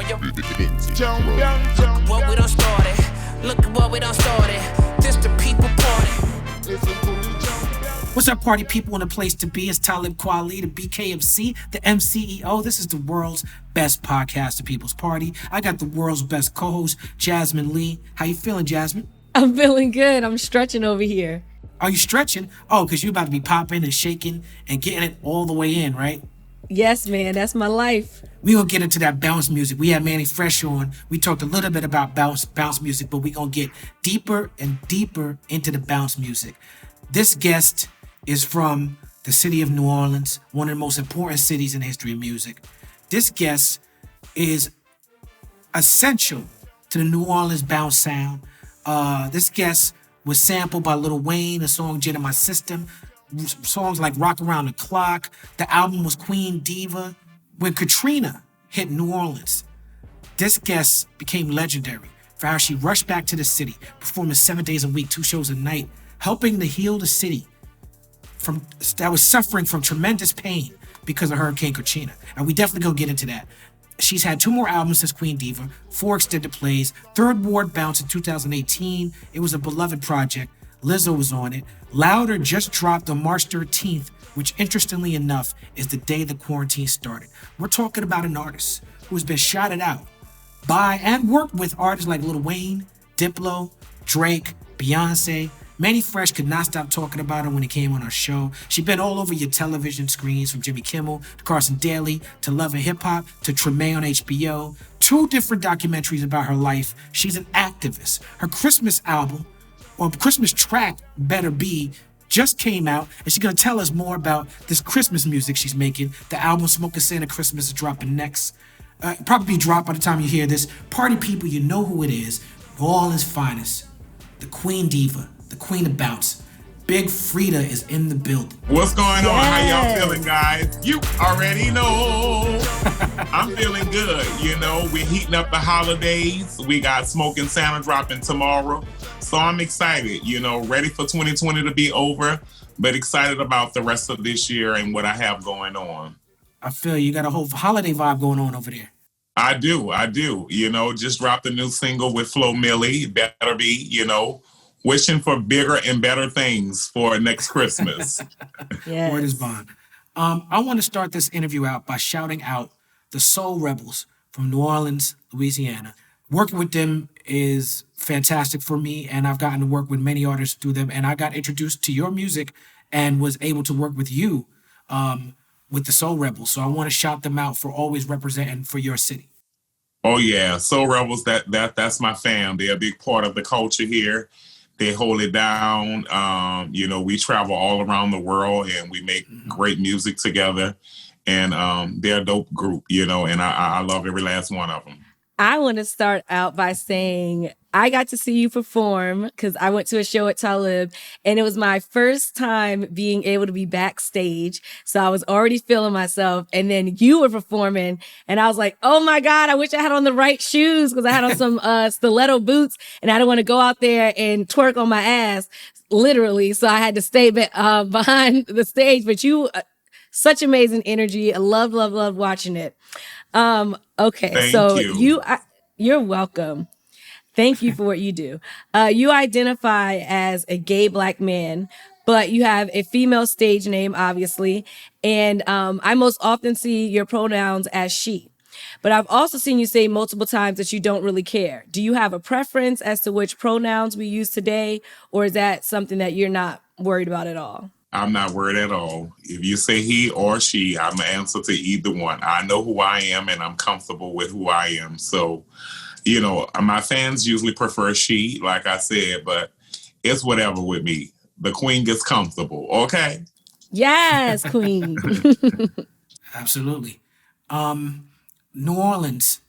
on your what we done started. Look at what we done started. This the people party. What's up, party people? In a place to be. It's Talib Kweli, the BKMC, the MCEO. This is the world's best podcast, The People's Party. I got the world's best co-host, Jasmine Lee. How you feeling, Jasmine? I'm feeling good. I'm stretching over here. Are you stretching? Oh, because you're about to be popping and shaking and getting it all the way in, right? Yes, man. That's my life. We gonna get into that bounce music. We had Manny Fresh on. We talked a little bit about bounce music, but we gonna get deeper and deeper into the bounce music. This guest is from the city of New Orleans, one of the most important cities in the history of music. This guest is essential to the New Orleans bounce sound. This guest was sampled by Lil Wayne, the song Jet in My System, songs like Rock Around the Clock. The album was Queen Diva. When Katrina hit New Orleans, this guest became legendary for how she rushed back to the city, performing 7 days a week, 2 shows a night, helping to heal the city that was suffering from tremendous pain because of Hurricane Katrina. And we definitely gonna get into that. She's had 2 more albums since Queen Diva, 4 extended plays, 3rd Ward Bounce in 2018. It was a beloved project. Lizzo was on it. Louder just dropped on March 13th, which interestingly enough is the day the quarantine started. We're talking about an artist who has been shouted out by and worked with artists like Lil Wayne, Diplo, Drake, Beyonce. Manny Fresh could not stop talking about her when he came on our show. She's been all over your television screens, from Jimmy Kimmel to Carson Daly to Love and Hip Hop to Triggaman on HBO. 2 different documentaries about her life. She's an activist. Her Christmas album, or Christmas track, Better Be, just came out, and she's gonna tell us more about this Christmas music she's making. The album Smokin' Santa Christmas is dropping next. Probably dropped by the time you hear this. Party people, you know who it is. New Orleans' finest, the Queen Diva, the Queen of Bounce. Big Freedia is in the building. What's going on? How y'all feeling, guys? You already know. I'm feeling good. You know, we're heating up the holidays. We got Smokin' Santa dropping tomorrow. So I'm excited, you know, ready for 2020 to be over, but excited about the rest of this year and what I have going on. I feel you got a whole holiday vibe going on over there. I do. You know, just dropped a new single with Flo Milli, Better Be, you know, wishing for bigger and better things for next Christmas. Yes. Word is bond. I want to start this interview out by shouting out the Soul Rebels from New Orleans, Louisiana. Working with them is fantastic for me, and I've gotten to work with many artists through them, and I got introduced to your music and was able to work with you with the Soul Rebels. So I want to shout them out for always representing for your city. Oh yeah, Soul Rebels, that's my fam. They're a big part of the culture here. They hold it down. You know, we travel all around the world and we make great music together. And they're a dope group, you know, and I love every last one of them. I want to start out by saying I got to see you perform because I went to a show at Talib, and it was my first time being able to be backstage. So I was already feeling myself. And then you were performing, and I was like, oh my God, I wish I had on the right shoes because I had on some stiletto boots, and I didn't want to go out there and twerk on my ass, literally. So I had to stay behind the stage. But you, such amazing energy. I love watching it. Okay, Thank so you. You're welcome. Thank you for what you do. You identify as a gay Black man, but you have a female stage name, obviously. And I most often see your pronouns as she. But I've also seen you say multiple times that you don't really care. Do you have a preference as to which pronouns we use today, or is that something that you're not worried about at all? I'm not worried at all. If you say he or she, I'm an answer to either one. I know who I am and I'm comfortable with who I am. So, you know, my fans usually prefer she, like I said, but it's whatever with me. The queen gets comfortable, okay? Yes, queen. Absolutely. New Orleans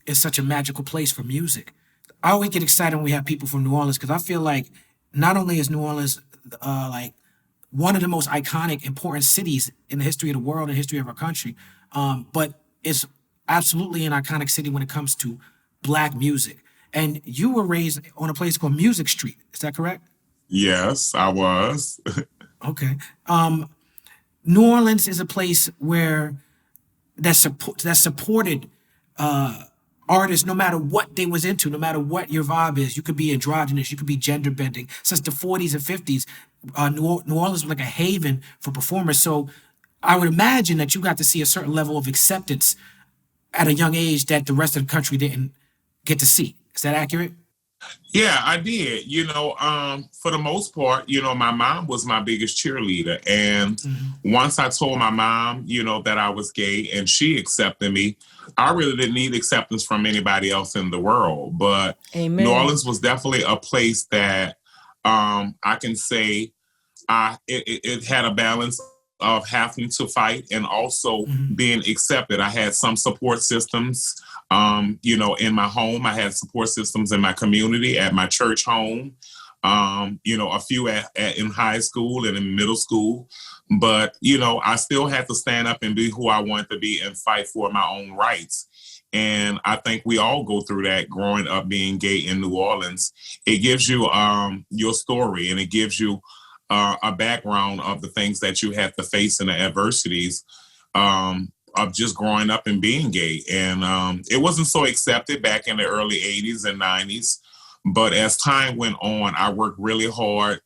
is such a magical place for music. I always get excited when we have people from New Orleans because I feel like not only is New Orleans like one of the most iconic, important cities in the history of the world and history of our country, but it's absolutely an iconic city when it comes to Black music. And you were raised on a place called Music Street. Is that correct? Yes, I was. Okay. New Orleans is a place where that's supported artists, no matter what they was into, no matter what your vibe is. You could be androgynous, you could be gender bending. Since the 40s and 50s, New Orleans was like a haven for performers. So I would imagine that you got to see a certain level of acceptance at a young age that the rest of the country didn't get to see. Is that accurate? Yeah, I did. For the most part, my mom was my biggest cheerleader. And once I told my mom, that I was gay and she accepted me, I really didn't need acceptance from anybody else in the world. But Amen. New Orleans was definitely a place that I can say it had a balance of having to fight and also being accepted. I had some support systems, in my home. I had support systems in my community, at my church home, a few in high school and in middle school. But, I still had to stand up and be who I wanted to be and fight for my own rights. And I think we all go through that growing up being gay in New Orleans. It gives you your story, and it gives you a background of the things that you have to face and the adversities of just growing up and being gay. And it wasn't so accepted back in the early 80s and 90s. But as time went on, I worked really hard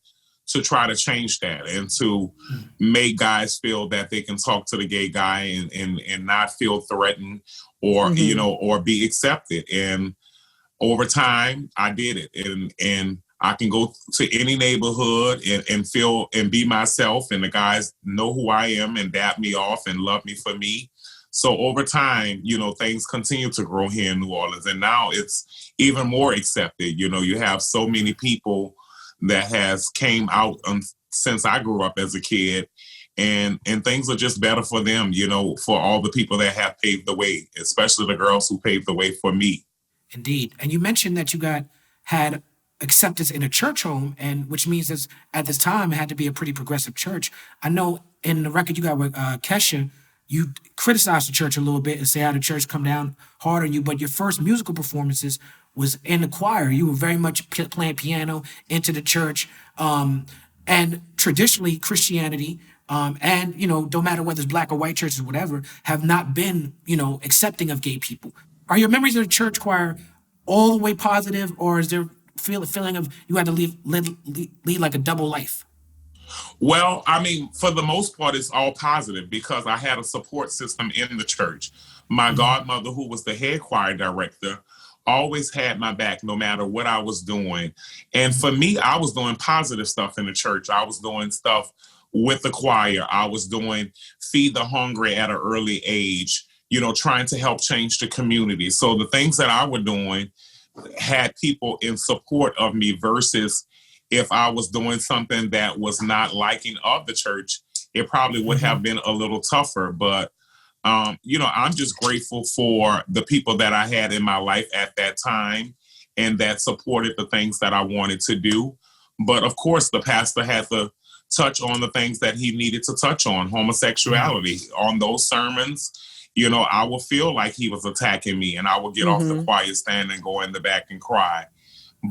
to try to change that and to make guys feel that they can talk to the gay guy and not feel threatened or, or be accepted. And over time, I did it. And I can go to any neighborhood and feel and be myself, and the guys know who I am and dap me off and love me for me. So over time, things continue to grow here in New Orleans, and now it's even more accepted. You have so many people that has came out since I grew up as a kid, and things are just better for them, for all the people that have paved the way, especially the girls who paved the way for me. Indeed. And you mentioned that you had acceptance in a church home, and which means that at this time it had to be a pretty progressive church. I know in the record you got with Kesha, you criticized the church a little bit and say how the church come down hard on you, but your first musical performances was in the choir. You were very much playing piano into the church, and traditionally Christianity, and no matter whether it's black or white churches or whatever, have not been accepting of gay people. Are your memories of the church choir all the way positive, or is there feeling of you had to lead like a double life? Well, I mean, for the most part, it's all positive because I had a support system in the church. My godmother, who was the head choir director, always had my back no matter what I was doing. And for me, I was doing positive stuff in the church. I was doing stuff with the choir. I was doing Feed the Hungry at an early age, trying to help change the community. So the things that I was doing had people in support of me versus if I was doing something that was not liking of the church, it probably would have been a little tougher. But, I'm just grateful for the people that I had in my life at that time and that supported the things that I wanted to do. But of course, the pastor had to touch on the things that he needed to touch on, homosexuality. On those sermons, I would feel like he was attacking me, and I would get off the choir stand and go in the back and cry.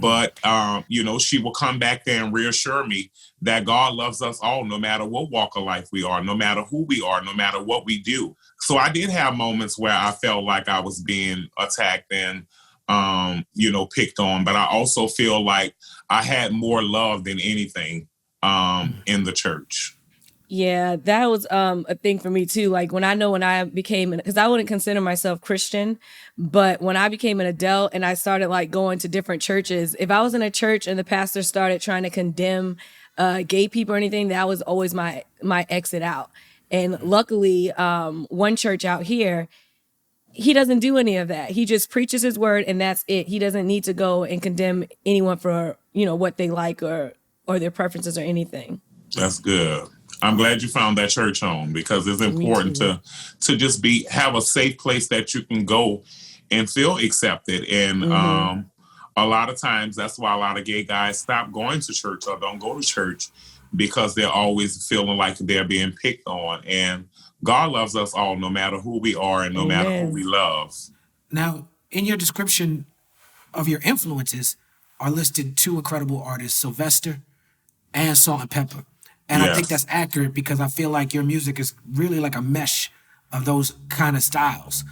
But, she will come back there and reassure me that God loves us all, no matter what walk of life we are, no matter who we are, no matter what we do. So I did have moments where I felt like I was being attacked and, picked on. But I also feel like I had more love than anything in the church. Yeah, that was a thing for me too. Like when I became, because I wouldn't consider myself Christian, but when I became an adult and I started like going to different churches, if I was in a church and the pastor started trying to condemn gay people or anything, that was always my exit out. And luckily, one church out here, he doesn't do any of that. He just preaches his word and that's it. He doesn't need to go and condemn anyone for, what they like or their preferences or anything. That's good. I'm glad you found that church home because it's important to just have a safe place that you can go and feel accepted. And a lot of times that's why a lot of gay guys stop going to church or don't go to church because they're always feeling like they're being picked on. And God loves us all, no matter who we are and no matter who we love. Now, in your description of your influences are listed two incredible artists, Sylvester and Salt and Pepper. And I think that's accurate because I feel like your music is really like a mesh of those kind of styles.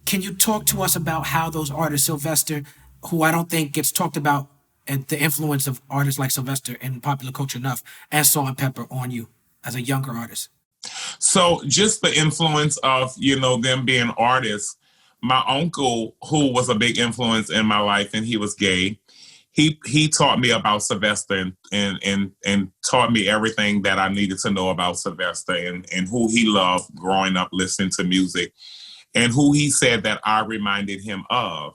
Can you talk to us about how those artists, Sylvester, who I don't think gets talked about, and the influence of artists like Sylvester in popular culture enough, and Salt and Pepper on you as a younger artist? So just the influence of, them being artists. My uncle, who was a big influence in my life, and he was gay, he taught me about Sylvester and taught me everything that I needed to know about Sylvester and who he loved growing up listening to music and who he said that I reminded him of.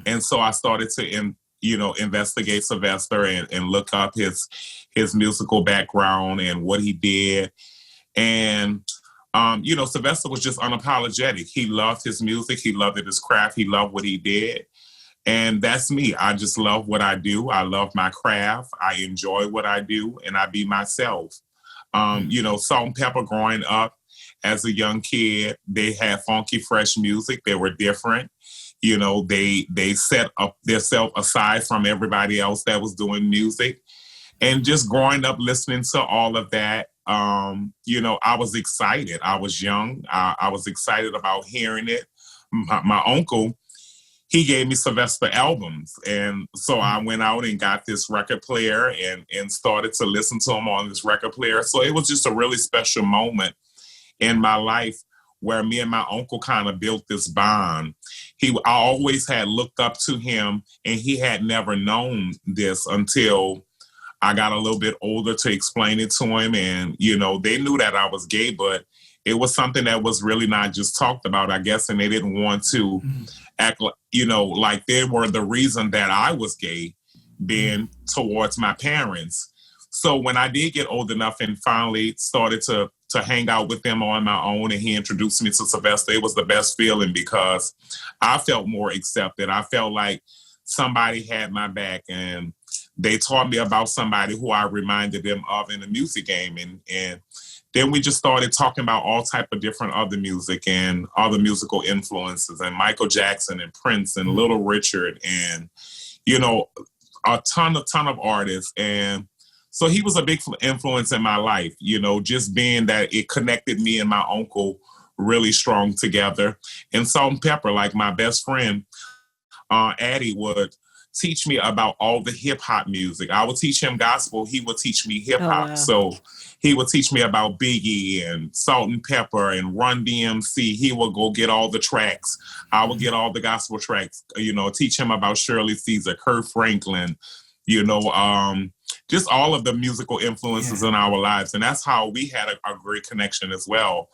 And so I started to investigate Sylvester and look up his musical background and what he did. And Sylvester was just unapologetic. He loved his music. He loved his craft. He loved what he did. And that's me. I just love what I do. I love my craft. I enjoy what I do, and I be myself. Salt and Pepper growing up as a young kid, they had funky, fresh music. They were different. They set up themselves aside from everybody else that was doing music. And just growing up listening to all of that, I was excited. I was young. I was excited about hearing it. My uncle, he gave me Sylvester albums. And so I went out and got this record player and started to listen to him on this record player. So it was just a really special moment in my life where me and my uncle kind of built this bond. I always had looked up to him, and he had never known this until I got a little bit older to explain it to him. And, they knew that I was gay, but it was something that was really not just talked about, I guess. And they didn't want to act like, like they were the reason that I was gay, being towards my parents. So when I did get old enough and finally started to hang out with them on my own, and he introduced me to Sylvester, it was the best feeling because I felt more accepted. I felt like somebody had my back, and they taught me about somebody who I reminded them of in the music game. And then we just started talking about all type of different other music and other musical influences, and Michael Jackson and Prince and Little Richard and, a ton of artists. And so he was a big influence in my life, just being that it connected me and my uncle really strong together. And Salt and Pepper, like my best friend, Addie, would teach me about all the hip hop music. I would teach him gospel. He would teach me hip hop. Oh, wow. So he would teach me about Biggie and Salt and Pepper and Run DMC. He would go get all the tracks. I would get all the gospel tracks, teach him about Shirley Caesar, Kirk Franklin, just all of the musical influences in our lives. And that's how we had a great connection as well.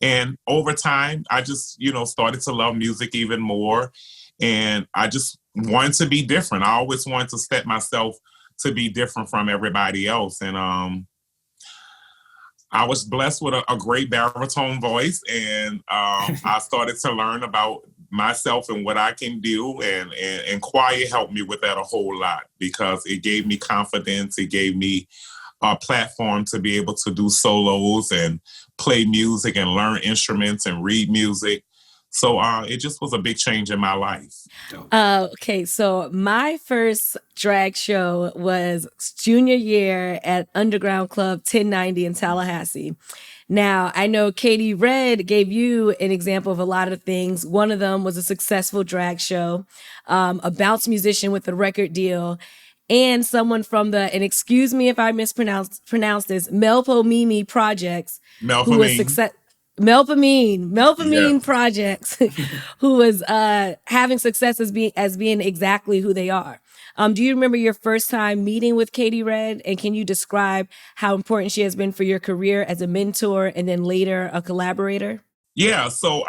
And over time, I just, started to love music even more. And I just wanted to be different. I always wanted to set myself to be different from everybody else. And I was blessed with a great baritone voice. And I started to learn about myself and what I can do. And choir helped me with that a whole lot because it gave me confidence. It gave me a platform to be able to do solos and play music and learn instruments and read music. So it just was a big change in my life. Okay, so my first drag show was junior year at Underground Club 1090 in Tallahassee. Now, I know Katie Red gave you an example of a lot of things. One of them was a successful drag show, a bounce musician with a record deal, and someone from and excuse me if I mispronounce this, Melpo Mimi Projects, who was success. Melpamine Projects, who was having success as being exactly who they are. Do you remember your first time meeting with Katie Red? And can you describe how important she has been for your career as a mentor and then later a collaborator? Yeah, so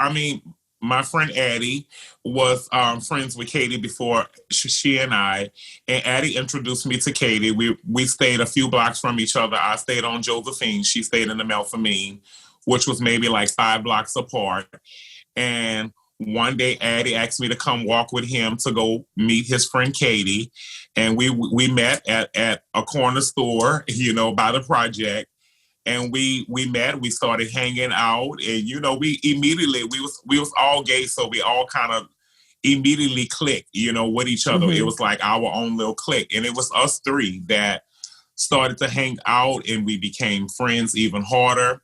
my friend Addie was friends with Katie before she and Addie introduced me to Katie. We stayed a few blocks from each other. I stayed on Josephine. She stayed in the Melpamine, which was maybe like 5 blocks apart. And one day Addie asked me to come walk with him to go meet his friend Katie. And we met at a corner store, by the project. And we met, we started hanging out. And, we immediately, we was all gay. So we all kind of immediately clicked, with each other. Mm-hmm. It was like our own little clique. And it was us three that started to hang out, and we became friends even harder.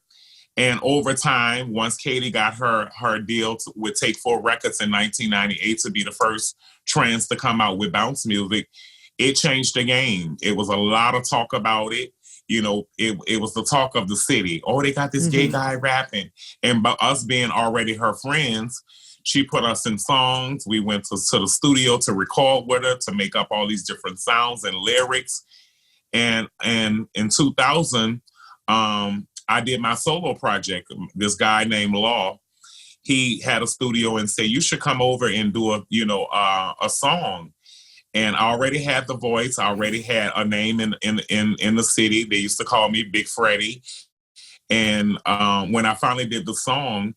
And over time, once Katie got her deal with Take 4 Records in 1998 to be the first trans to come out with bounce music, it changed the game. It was a lot of talk about it. You know, it was the talk of the city. Oh, they got this gay guy rapping. And by us being already her friends, she put us in songs. We went to the studio to record with her, to make up all these different sounds and lyrics. And in 2000, I did my solo project. This guy named Law, he had a studio and said, you should come over and do a song. And I already had the voice. I already had a name in the city. They used to call me Big Freddie. And when I finally did the song,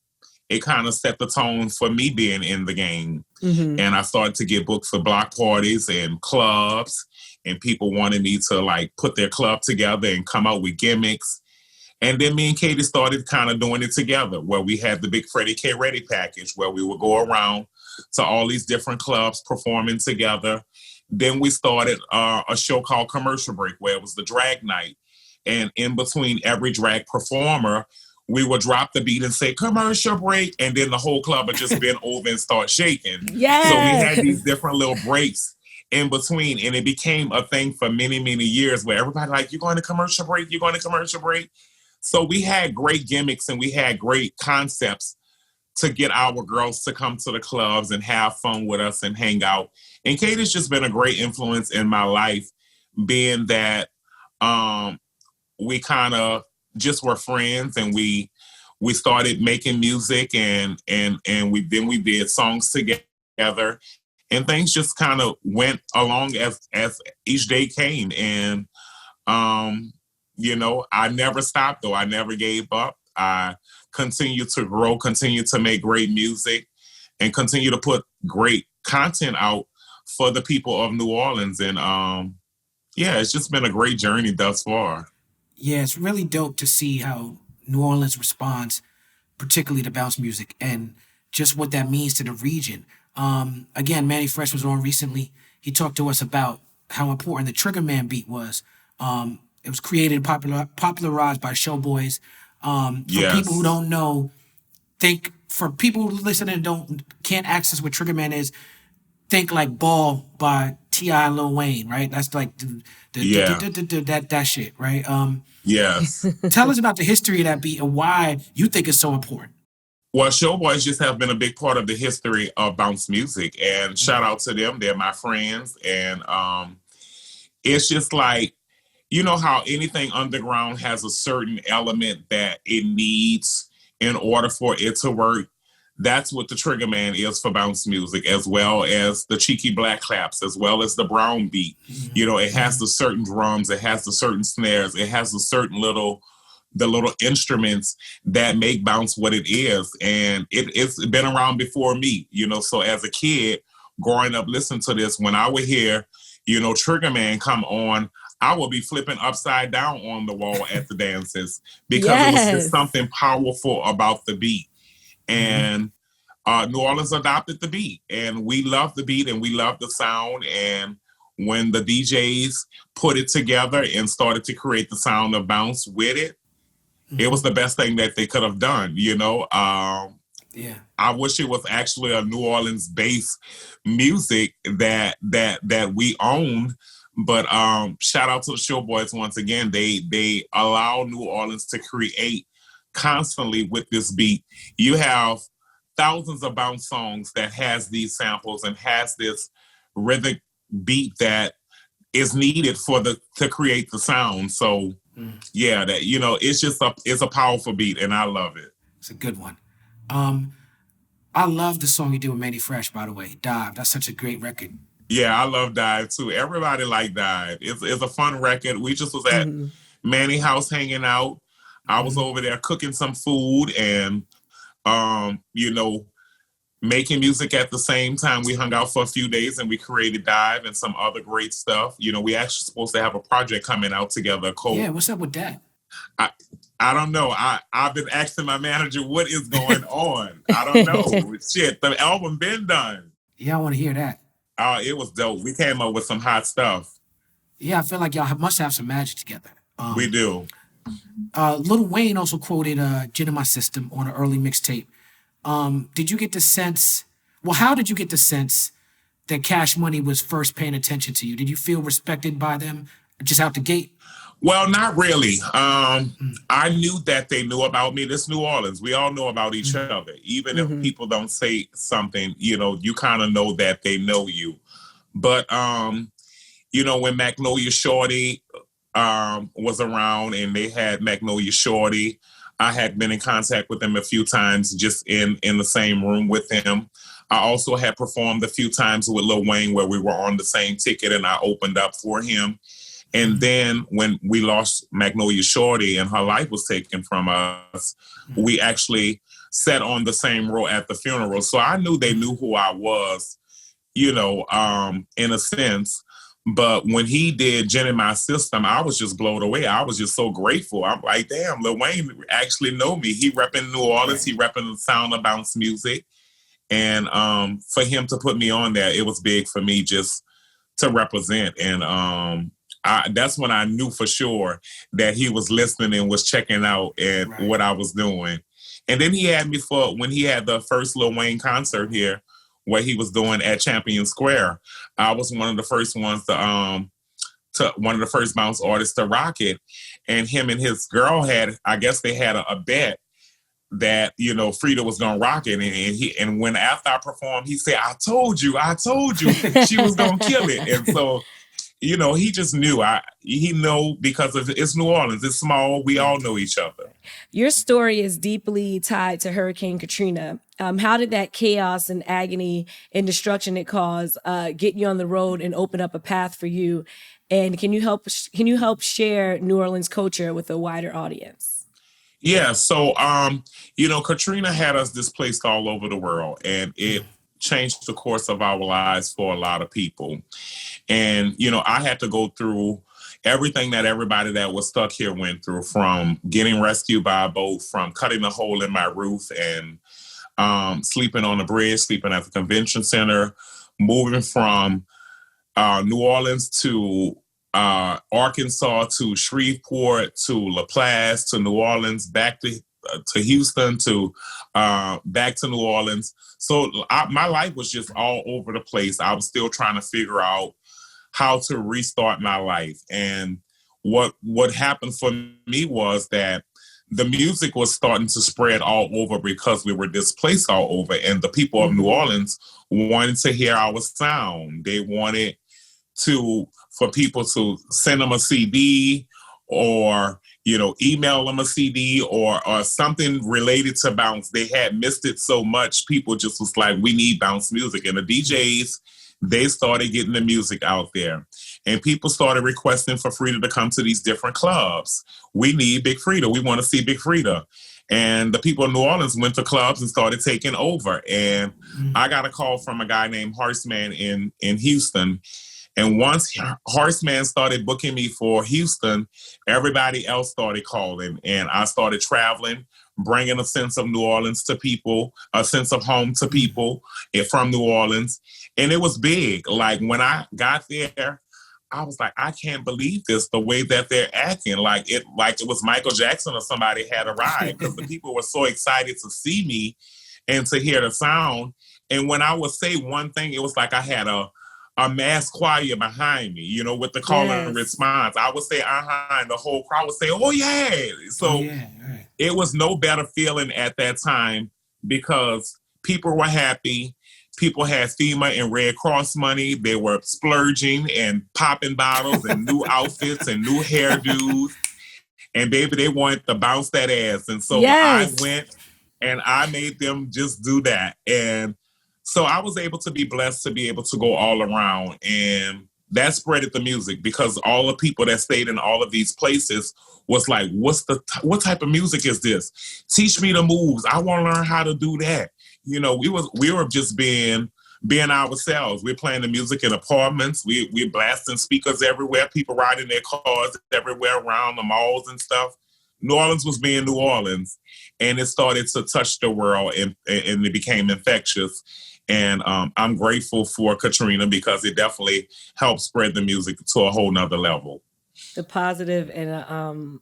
it kind of set the tone for me being in the game. And I started to get booked for block parties and clubs, and people wanted me to like put their club together and come out with gimmicks. And then me and Katie started kind of doing it together, where we had the Big Freddie K Ready package, where we would go around to all these different clubs performing together. Then we started a show called Commercial Break, where it was the drag night. And in between every drag performer, we would drop the beat and say, commercial break. And then the whole club would just bend over and start shaking. Yes. So we had these different little breaks in between. And it became a thing for many, many years, where everybody like, you're going to commercial break? You're going to commercial break? So we had great gimmicks and we had great concepts to get our girls to come to the clubs and have fun with us and hang out. And Katie's just been a great influence in my life, being that we kind of just were friends, and we started making music and we did songs together, and things just kind of went along as each day came. And I never stopped, though. I never gave up. I continue to grow, continue to make great music, and continue to put great content out for the people of New Orleans. And it's just been a great journey thus far. Yeah, it's really dope to see how New Orleans responds, particularly to bounce music, and just what that means to the region. Again, Manny Fresh was on recently. He talked to us about how important the Triggaman beat was. It was created and popularized by Showboys. For people who don't know, for people who listen and can't access what Triggaman is, think like Ball by T.I. and Lil Wayne, right? That's like that shit, right? Yes. Tell us about the history of that beat and why you think it's so important. Well, Showboys just have been a big part of the history of bounce music, and shout out to them. They're my friends, and it's just like, you know how anything underground has a certain element that it needs in order for it to work. That's what the Triggaman is for bounce music, as well as the cheeky black claps, as well as the brown beat. You know, it has the certain drums, it has the certain snares, it has the certain little instruments that make bounce what it is. And it's been around before me, so as a kid growing up listening to this, when I would hear, Triggaman come on, I would be flipping upside down on the wall at the dances, because it was just something powerful about the beat. And New Orleans adopted the beat, and we love the beat and we love the sound. And when the DJs put it together and started to create the sound of bounce with it, it was the best thing that they could have done, I wish it was actually a New Orleans-based music that we owned. But shout out to the Showboys once again. They allow New Orleans to create constantly with this beat. You have thousands of bounce songs that has these samples and has this rhythmic beat that is needed to create the sound. So it's a powerful beat, and I love it. It's a good one. I love the song you did with Manny Fresh, by the way, Dive. That's such a great record. Yeah, I love Dive too. Everybody like Dive. It's a fun record. We just was at Manny house hanging out. I was over there cooking some food and, making music at the same time. We hung out for a few days and we created Dive and some other great stuff. We actually supposed to have a project coming out together. Yeah, what's up with that? I don't know. I've been asking my manager what is going on. I don't know. Shit, the album been done. Yeah, I want to hear that. It was dope. We came up with some hot stuff. Yeah, I feel like y'all must have some magic together. We do. Lil Wayne also quoted Gin in My System on an early mixtape. Did you get the sense, well, how did you get the sense that Cash Money was first paying attention to you? Did you feel respected by them just out the gate? Well, not really. I knew that they knew about me. This New Orleans, we all know about each other. Even if people don't say something, you know, you kind of know that they know you. But, you know, when Magnolia Shorty was around and they had Magnolia Shorty, I had been in contact with them a few times just in the same room with them. I also had performed a few times with Lil Wayne where we were on the same ticket and I opened up for him. And then when we lost Magnolia Shorty and her life was taken from us, we actually sat on the same row at the funeral. So I knew they knew who I was, you know, in a sense. But when he did Gin in My System, I was just blown away. I was just so grateful. I'm like, damn, Lil Wayne actually know me. He repping New Orleans. He repping the sound of bounce music. And for him to put me on there, it was big for me just to represent. And that's when I knew for sure that he was listening and was checking out at what I was doing. And then he had me for when he had the first Lil Wayne concert here, where he was doing at Champion Square. I was one of the first ones to one of the first bounce artists to rock it. And him and his girl had, I guess they had a bet that, you know, Freedia was gonna rock it. And when after I performed, he said, I told you she was gonna kill it. And so, you know, he just knew. He know because it's New Orleans. It's small. We all know each other. Your story is deeply tied to Hurricane Katrina. How did that chaos and agony and destruction it caused get you on the road and open up a path for you? And can you help share New Orleans culture with a wider audience? Yeah. So, you know, Katrina had us displaced all over the world, and it changed the course of our lives for a lot of people. And, you know, I had to go through everything that everybody that was stuck here went through, from getting rescued by a boat, from cutting a hole in my roof and sleeping on the bridge, sleeping at the convention center, moving from New Orleans to Arkansas to Shreveport to LaPlace to New Orleans, back to Houston to back to New Orleans. So my life was just all over the place. I was still trying to figure out how to restart my life. And what happened for me was that the music was starting to spread all over because we were displaced all over. And the people of New Orleans wanted to hear our sound. They wanted for people to send them a CD or, you know, email them a CD or something related to bounce. They had missed it so much. People just was like, we need bounce music. And the DJs, they started getting the music out there. And people started requesting for Freedia to come to these different clubs. We need Big Freedia. We want to see Big Freedia. And the people in New Orleans went to clubs and started taking over. And I got a call from a guy named Horseman in Houston. And once Horseman started booking me for Houston, everybody else started calling. And I started traveling, bringing a sense of New Orleans to people, a sense of home to people from New Orleans. And it was big. Like when I got there, I was like, I can't believe this, the way that they're acting. Like it was Michael Jackson or somebody had arrived, because the people were so excited to see me and to hear the sound. And when I would say one thing, it was like I had a mass choir behind me, you know, with the call and response. I would say, and the whole crowd would say, oh, yeah. So it was no better feeling at that time because people were happy. People had FEMA and Red Cross money. They were splurging and popping bottles and new outfits and new hairdos. And baby, they wanted to bounce that ass. And so I went and I made them just do that. And so I was able to be blessed to be able to go all around, and that spreaded the music because all the people that stayed in all of these places was like, what type of music is this? Teach me the moves. I want to learn how to do that. You know, we were just being ourselves. We're playing the music in apartments. We're blasting speakers everywhere. People riding their cars everywhere around the malls and stuff. New Orleans was being New Orleans, and it started to touch the world, and it became infectious. And I'm grateful for Katrina because it definitely helped spread the music to a whole nother level. The positive and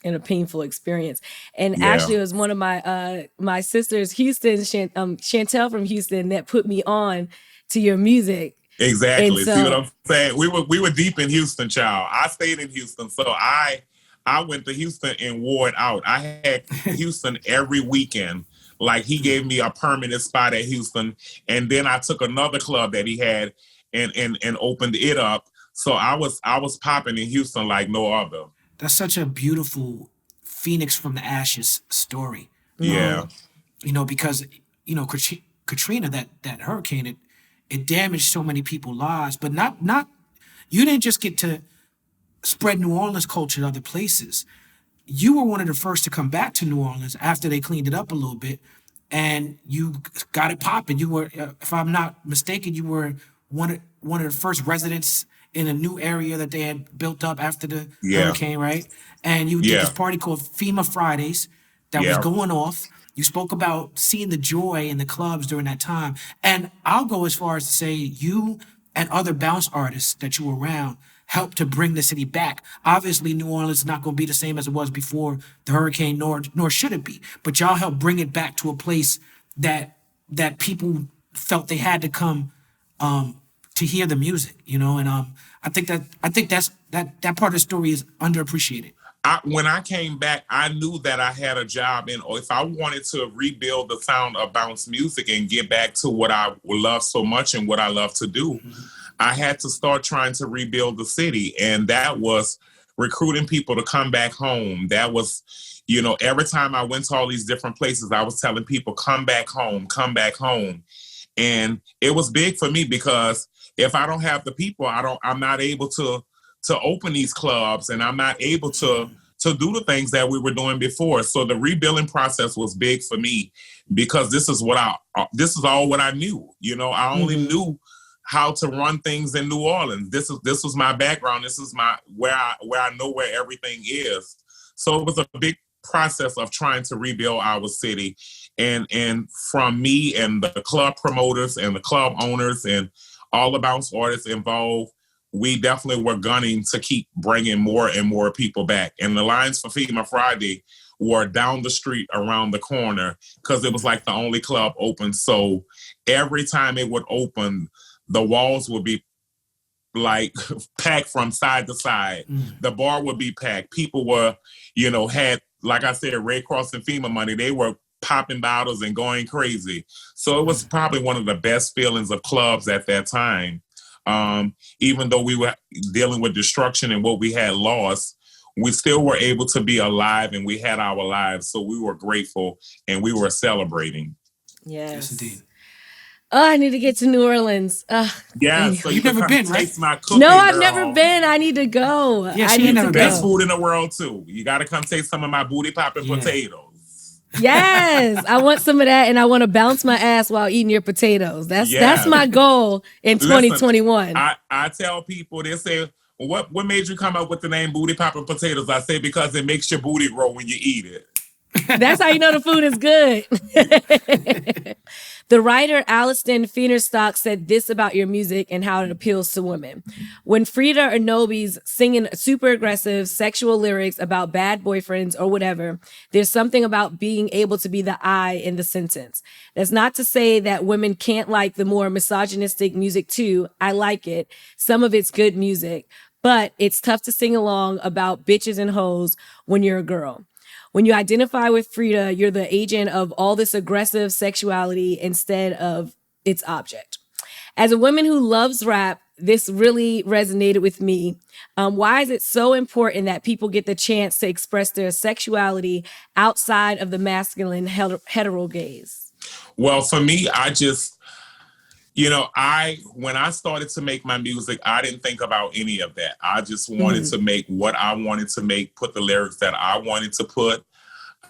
and a painful experience. And Yeah. actually, it was one of my sisters, Houston, Chantel from Houston, that put me on to your music. Exactly. So, see what I'm saying? We were deep in Houston, child. I stayed in Houston, so I went to Houston and wore it out. I had Houston every weekend. Like, he gave me a permanent spot at Houston, and then I took another club that he had and opened it up. So I was popping in Houston like no other. That's such a beautiful Phoenix from the ashes story. Yeah. Because Katrina, that hurricane, it damaged so many people's lives, but not you didn't just get to spread New Orleans culture to other places. You were one of the first to come back to New Orleans after they cleaned it up a little bit, and you got it popping. You were, if I'm not mistaken, you were one of the first residents in a new area that they had built up after the hurricane, right? And you did this party called FEMA Fridays that was going off. You spoke about seeing the joy in the clubs during that time. And I'll go as far as to say you and other bounce artists that you were around helped to bring the city back. Obviously, New Orleans is not going to be the same as it was before the hurricane, nor should it be. But y'all helped bring it back to a place that people felt they had to come to hear the music, And I think that part of the story is underappreciated. When I came back, I knew that I had a job, and if I wanted to rebuild the sound of bounce music and get back to what I love so much and what I love to do, I had to start trying to rebuild the city. And that was recruiting people to come back home. That was, every time I went to all these different places, I was telling people, come back home, come back home. And it was big for me because if I don't have the people, I'm not able to open these clubs, and I'm not able to do the things that we were doing before. So the rebuilding process was big for me because this is all what I knew. I only knew how to run things in New Orleans. This was my background. This is where I know where everything is. So it was a big process of trying to rebuild our city. And from me and the club promoters and the club owners and all the bounce artists involved, we definitely were gunning to keep bringing more and more people back. And the lines for FEMA Friday were down the street around the corner because it was like the only club open. So every time it would open, the walls would be like packed from side to side. The bar would be packed. People were, had, like I said, Red Cross and FEMA money. They were popping bottles and going crazy. So it was probably one of the best feelings of clubs at that time. Even though we were dealing with destruction and what we had lost, we still were able to be alive and we had our lives. So we were grateful and we were celebrating. Yes, indeed. Oh, I need to get to New Orleans. Yeah, so you've never been, right? My cooking, no, I've girl. never been. I need to go. Yeah, I need to best go. food in the world too. You got to come taste some of my booty popping potatoes. Yes, I want some of that, and I want to bounce my ass while eating your potatoes. That's my goal in 2021. I tell people, they say, what made you come up with the name Booty Poppin' Potatoes? I say, because it makes your booty grow when you eat it. That's how you know the food is good. The writer Aliston Feinerstock said this about your music and how it appeals to women. When Freedia or Nobi's singing super aggressive sexual lyrics about bad boyfriends or whatever, there's something about being able to be the I in the sentence. That's not to say that women can't like the more misogynistic music too. I like it. Some of it's good music, but it's tough to sing along about bitches and hoes when you're a girl. When you identify with Freedia, you're the agent of all this aggressive sexuality instead of its object. As a woman who loves rap, this really resonated with me. Why is it so important that people get the chance to express their sexuality outside of the masculine hetero gaze? Well, for me, when I started to make my music, I didn't think about any of that. I just wanted to make what I wanted to make, put the lyrics that I wanted to put.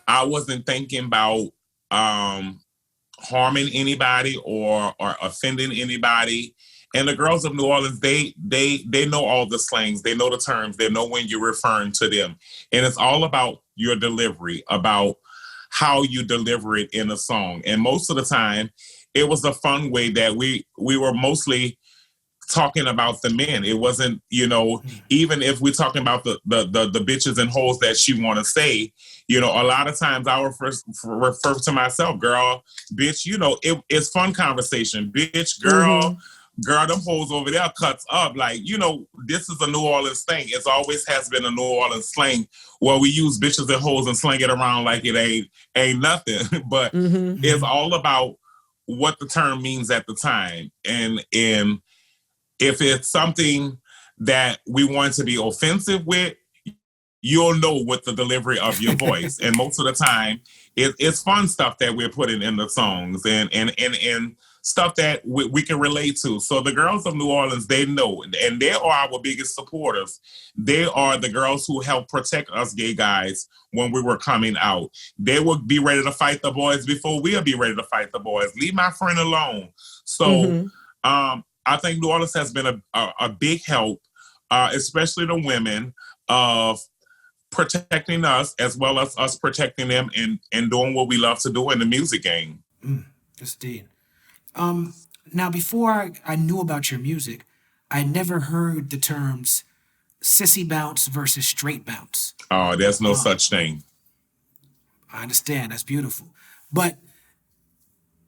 I wasn't thinking about harming anybody or offending anybody. And the girls of New Orleans, they know all the slangs. They know the terms. They know when you're referring to them. And it's all about your delivery, about how you deliver it in a song. And most of the time, it was a fun way that we were mostly talking about the men. It wasn't, you know, even if we're talking about the bitches and hoes that she want to say, you know, a lot of times I refer to myself, girl, bitch, you know, it's fun conversation. Bitch, girl, girl, them hoes over there cuts up. Like, you know, this is a New Orleans thing. It always has been a New Orleans slang where we use bitches and hoes and slang it around like it ain't nothing. But it's all about what the term means at the time. And if it's something that we want to be offensive with, you'll know with the delivery of your voice. And most of the time, it's fun stuff that we're putting in the songs and stuff that we can relate to. So the girls of New Orleans, they know, and they are our biggest supporters. They are the girls who helped protect us gay guys when we were coming out. They would be ready to fight the boys before we'll be ready to fight the boys. Leave my friend alone. So I think New Orleans has been a big help, especially the women, of protecting us as well as us protecting them and doing what we love to do in the music game. Yes, indeed. Now, before I knew about your music, I never heard the terms sissy bounce versus straight bounce. Oh, there's no such thing. I understand. That's beautiful. But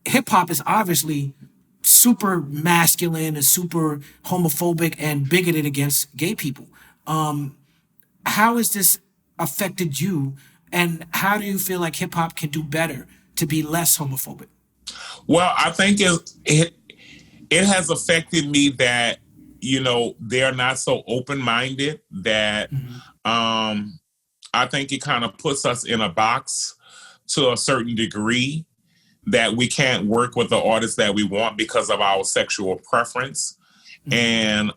hip hop is obviously super masculine and super homophobic and bigoted against gay people. How has this affected you, and how do you feel like hip hop can do better to be less homophobic? Well, I think it has affected me that, you know, they're not so open-minded, that I think it kind of puts us in a box to a certain degree, that we can't work with the artists that we want because of our sexual preference. And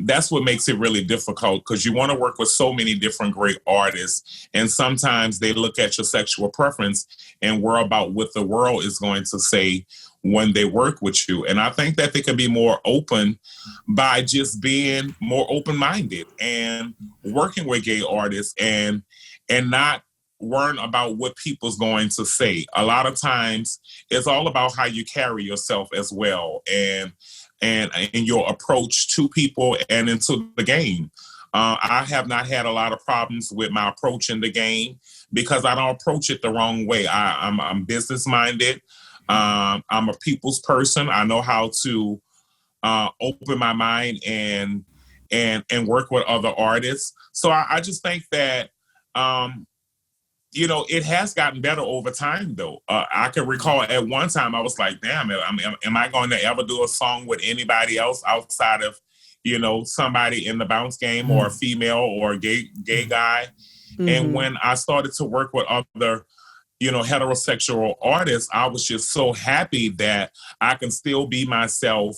that's what makes it really difficult, because you want to work with so many different great artists, and sometimes they look at your sexual preference and worry about what the world is going to say when they work with you. And I think that they can be more open by just being more open-minded and working with gay artists and not worrying about what people's going to say. A lot of times it's all about how you carry yourself as well, and your approach to people and into the game. I have not had a lot of problems with my approach in the game because I don't approach it the wrong way. I'm business-minded. I'm a people's person. I know how to open my mind and work with other artists. So I just think that you know, it has gotten better over time, though. I can recall at one time I was like, damn, am I going to ever do a song with anybody else outside of, you know, somebody in the bounce game or a female or a gay guy? And when I started to work with other, you know, heterosexual artists, I was just so happy that I can still be myself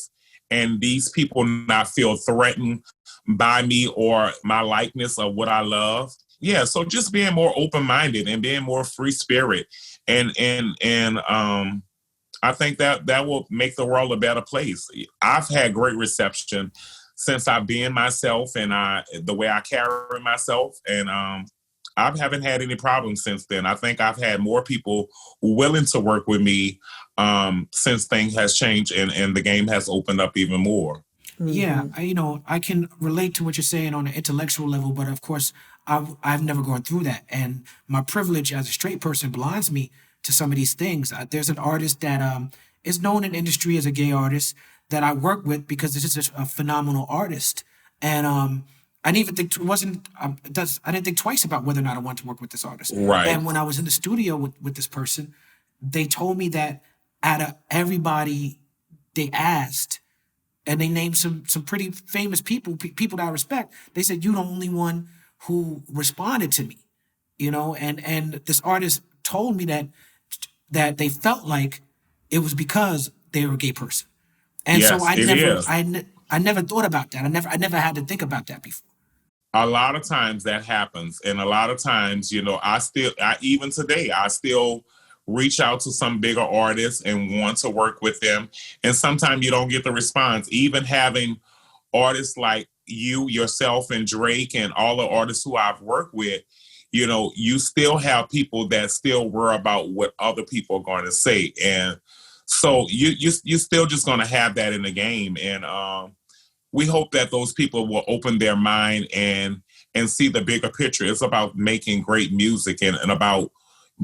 and these people not feel threatened by me or my likeness of what I love. Yeah, so just being more open-minded and being more free spirit, and I think that will make the world a better place. I've had great reception since I've been myself and the way I carry myself, and I haven't had any problems since then. I think I've had more people willing to work with me since things has changed and the game has opened up even more. Yeah, I can relate to what you're saying on an intellectual level, but of course, I've never gone through that. And my privilege as a straight person blinds me to some of these things. There's an artist that is known in industry as a gay artist that I work with because it's just a phenomenal artist. And I didn't even think I didn't think twice about whether or not I wanted to work with this artist. Right. And when I was in the studio with this person, they told me that out of everybody they asked, and they named some pretty famous people that I respect, they said, "You're the only one who responded to me," you know, and this artist told me that they felt like it was because they were a gay person. And yes, so I never thought about that. I never had to think about that before. A lot of times that happens. And a lot of times, you know, even today, I still reach out to some bigger artists and want to work with them. And sometimes you don't get the response. Even having artists like yourself and Drake and all the artists who I've worked with, you know, you still have people that still worry about what other people are going to say. And so you're still just going to have that in the game. And we hope that those people will open their mind and see the bigger picture. It's about making great music and about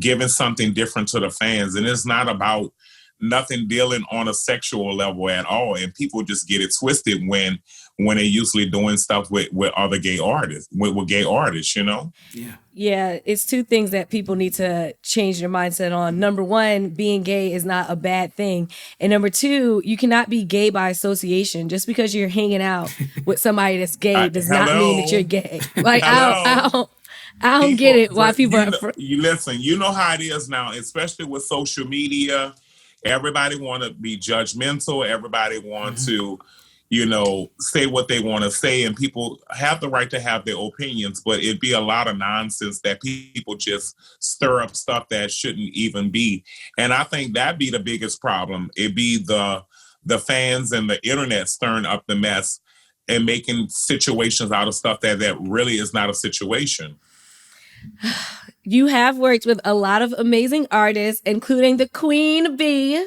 giving something different to the fans. And it's not about nothing dealing on a sexual level at all. And people just get it twisted when they're usually doing stuff with other gay artists, with gay artists, you know? Yeah. Yeah, it's two things that people need to change their mindset on. Number one, being gay is not a bad thing. And number two, you cannot be gay by association. Just because you're hanging out with somebody that's gay does not mean that you're gay. Like, I don't get it why people are afraid. You listen, you know how it is now, especially with social media. Everybody want to be judgmental. Everybody want to, you know, say what they want to say, and people have the right to have their opinions, but it'd be a lot of nonsense that people just stir up stuff that shouldn't even be. And I think that'd be the biggest problem. It'd be the fans and the internet stirring up the mess and making situations out of stuff that really is not a situation. You have worked with a lot of amazing artists, including the Queen Bee,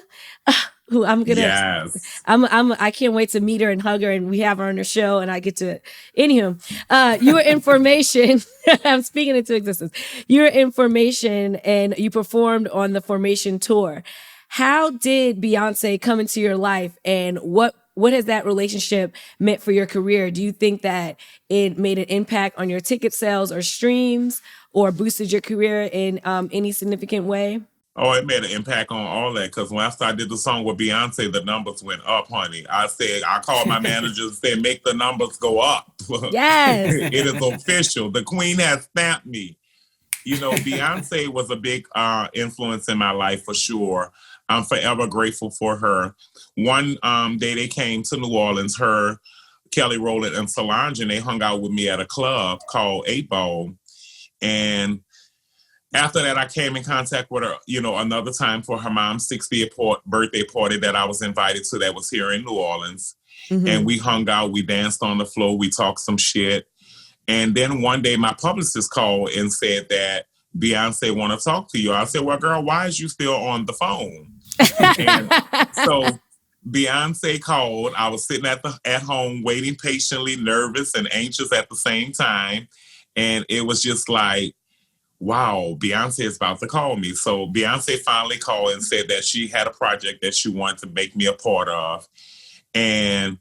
who I'm gonna. Yes. I can't wait to meet her and hug her, and we have her on the show, and I get to. Anywho, you were in Formation. I'm speaking into existence. You were in Formation, and you performed on the Formation tour. How did Beyonce come into your life, and what has that relationship meant for your career? Do you think that it made an impact on your ticket sales or streams, or boosted your career in any significant way? Oh, it made an impact on all that, because when I did the song with Beyonce, the numbers went up, honey. I called my manager and said, make the numbers go up. Yes. It is official. The Queen has stamped me. You know, Beyonce was a big influence in my life for sure. I'm forever grateful for her. One day they came to New Orleans, her, Kelly Rowland, and Solange, and they hung out with me at a club called 8 Ball. And after that, I came in contact with her, you know, another time for her mom's 60th birthday party that I was invited to that was here in New Orleans. Mm-hmm. And we hung out, we danced on the floor, we talked some shit. And then one day my publicist called and said that Beyonce want to talk to you. I said, well, girl, why is you still on the phone? And so Beyonce called. I was sitting at home waiting patiently, nervous and anxious at the same time. And it was just like, wow, Beyonce is about to call me. So Beyonce finally called and said that she had a project that she wanted to make me a part of. And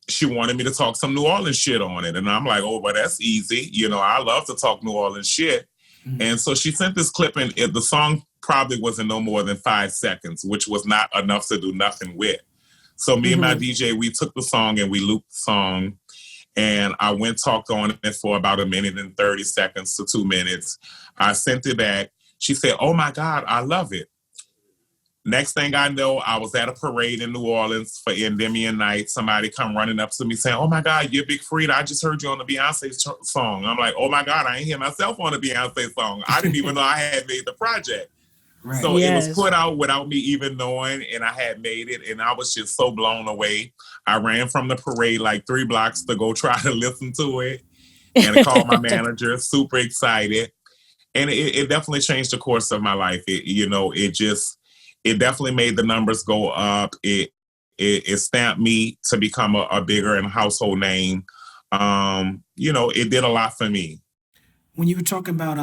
she wanted me to talk some New Orleans shit on it. And I'm like, oh, well, that's easy. You know, I love to talk New Orleans shit. Mm-hmm. And so she sent this clip, and the song probably wasn't no more than 5 seconds, which was not enough to do nothing with. So me and my DJ, we took the song and we looped the song. And I went talked on it for about 1 minute and 30 seconds to 2 minutes. I sent it back. She said, oh my God, I love it. Next thing I know, I was at a parade in New Orleans for Endymion Night. Somebody come running up to me saying, oh my God, you're Big Freedia. I just heard you on the Beyonce song. I'm like, oh my God, I ain't hear myself on the Beyonce song. I didn't even know I had made the project. Right. So It was put out without me even knowing, and I had made it, and I was just so blown away. I ran from the parade like 3 blocks to go try to listen to it, and I called my manager, super excited. And it definitely changed the course of my life. It definitely made the numbers go up. It stamped me to become a bigger and household name. It did a lot for me. When you were talking about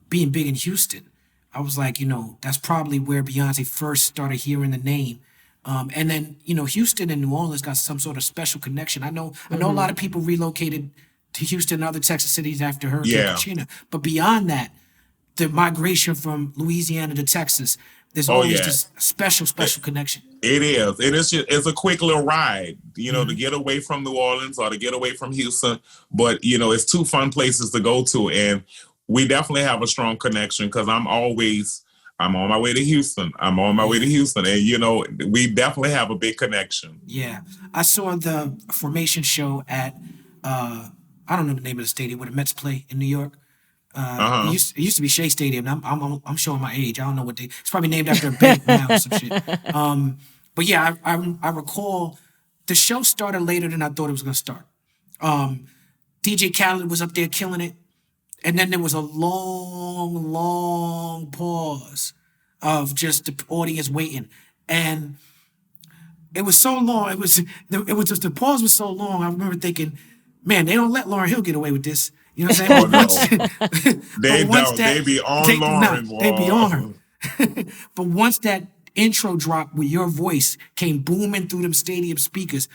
being big in Houston, I was like, that's probably where Beyonce first started hearing the name. And then, Houston and New Orleans got some sort of special connection. I know a lot of people relocated to Houston and other Texas cities after Hurricane Katrina. But beyond that, the migration from Louisiana to Texas, there's always this special connection. It is. It's a quick little ride, to get away from New Orleans or to get away from Houston. But, it's 2 fun places to go to. And we definitely have a strong connection because I'm on my way to Houston. I'm on my way to Houston. And, we definitely have a big connection. Yeah. I saw the Formation show at, I don't know the name of the stadium where the Mets play in New York. It used to be Shea Stadium. I'm showing my age. I don't know it's probably named after a bank now or some shit. But yeah, I recall the show started later than I thought it was going to start. DJ Khaled was up there killing it. And then there was a long, long pause of just the audience waiting. And it was so long. It was just the pause was so long. I remember thinking, man, they don't let Lauryn Hill get away with this. You know what I'm saying? Oh no, they don't. They be on Lauryn. They be on her. But once that intro drop with your voice came booming through them stadium speakers,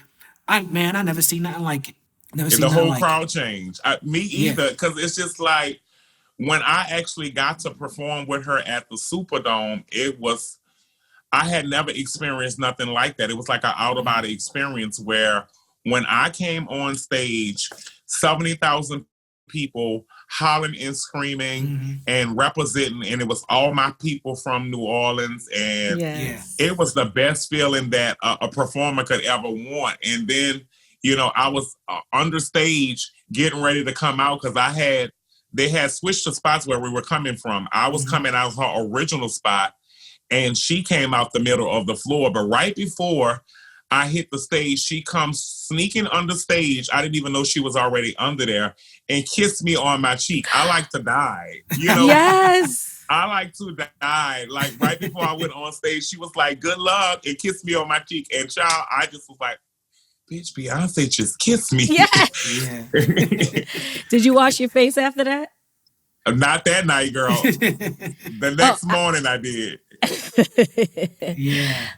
I never seen nothing like it. Never And seen the nothing whole like crowd it. changed. Me either, because it's just like when I actually got to perform with her at the Superdome, I had never experienced nothing like that. It was like an out-of-body experience where when I came on stage, 70,000 people hollering and screaming and representing, and it was all my people from New Orleans, and it was the best feeling that a performer could ever want. And then, I was on the stage getting ready to come out because they had switched the spots where we were coming from. I was coming out of her original spot, and she came out the middle of the floor. But right before I hit the stage, she comes sneaking under stage. I didn't even know she was already under there, and kissed me on my cheek. I like to die. Yes. I like to die. Like right before I went on stage, she was like, good luck, and kissed me on my cheek. And child, I just was like, bitch, Beyonce just kissed me. Yeah. Did you wash your face after that? Not that night, girl. The next morning I did. Yeah.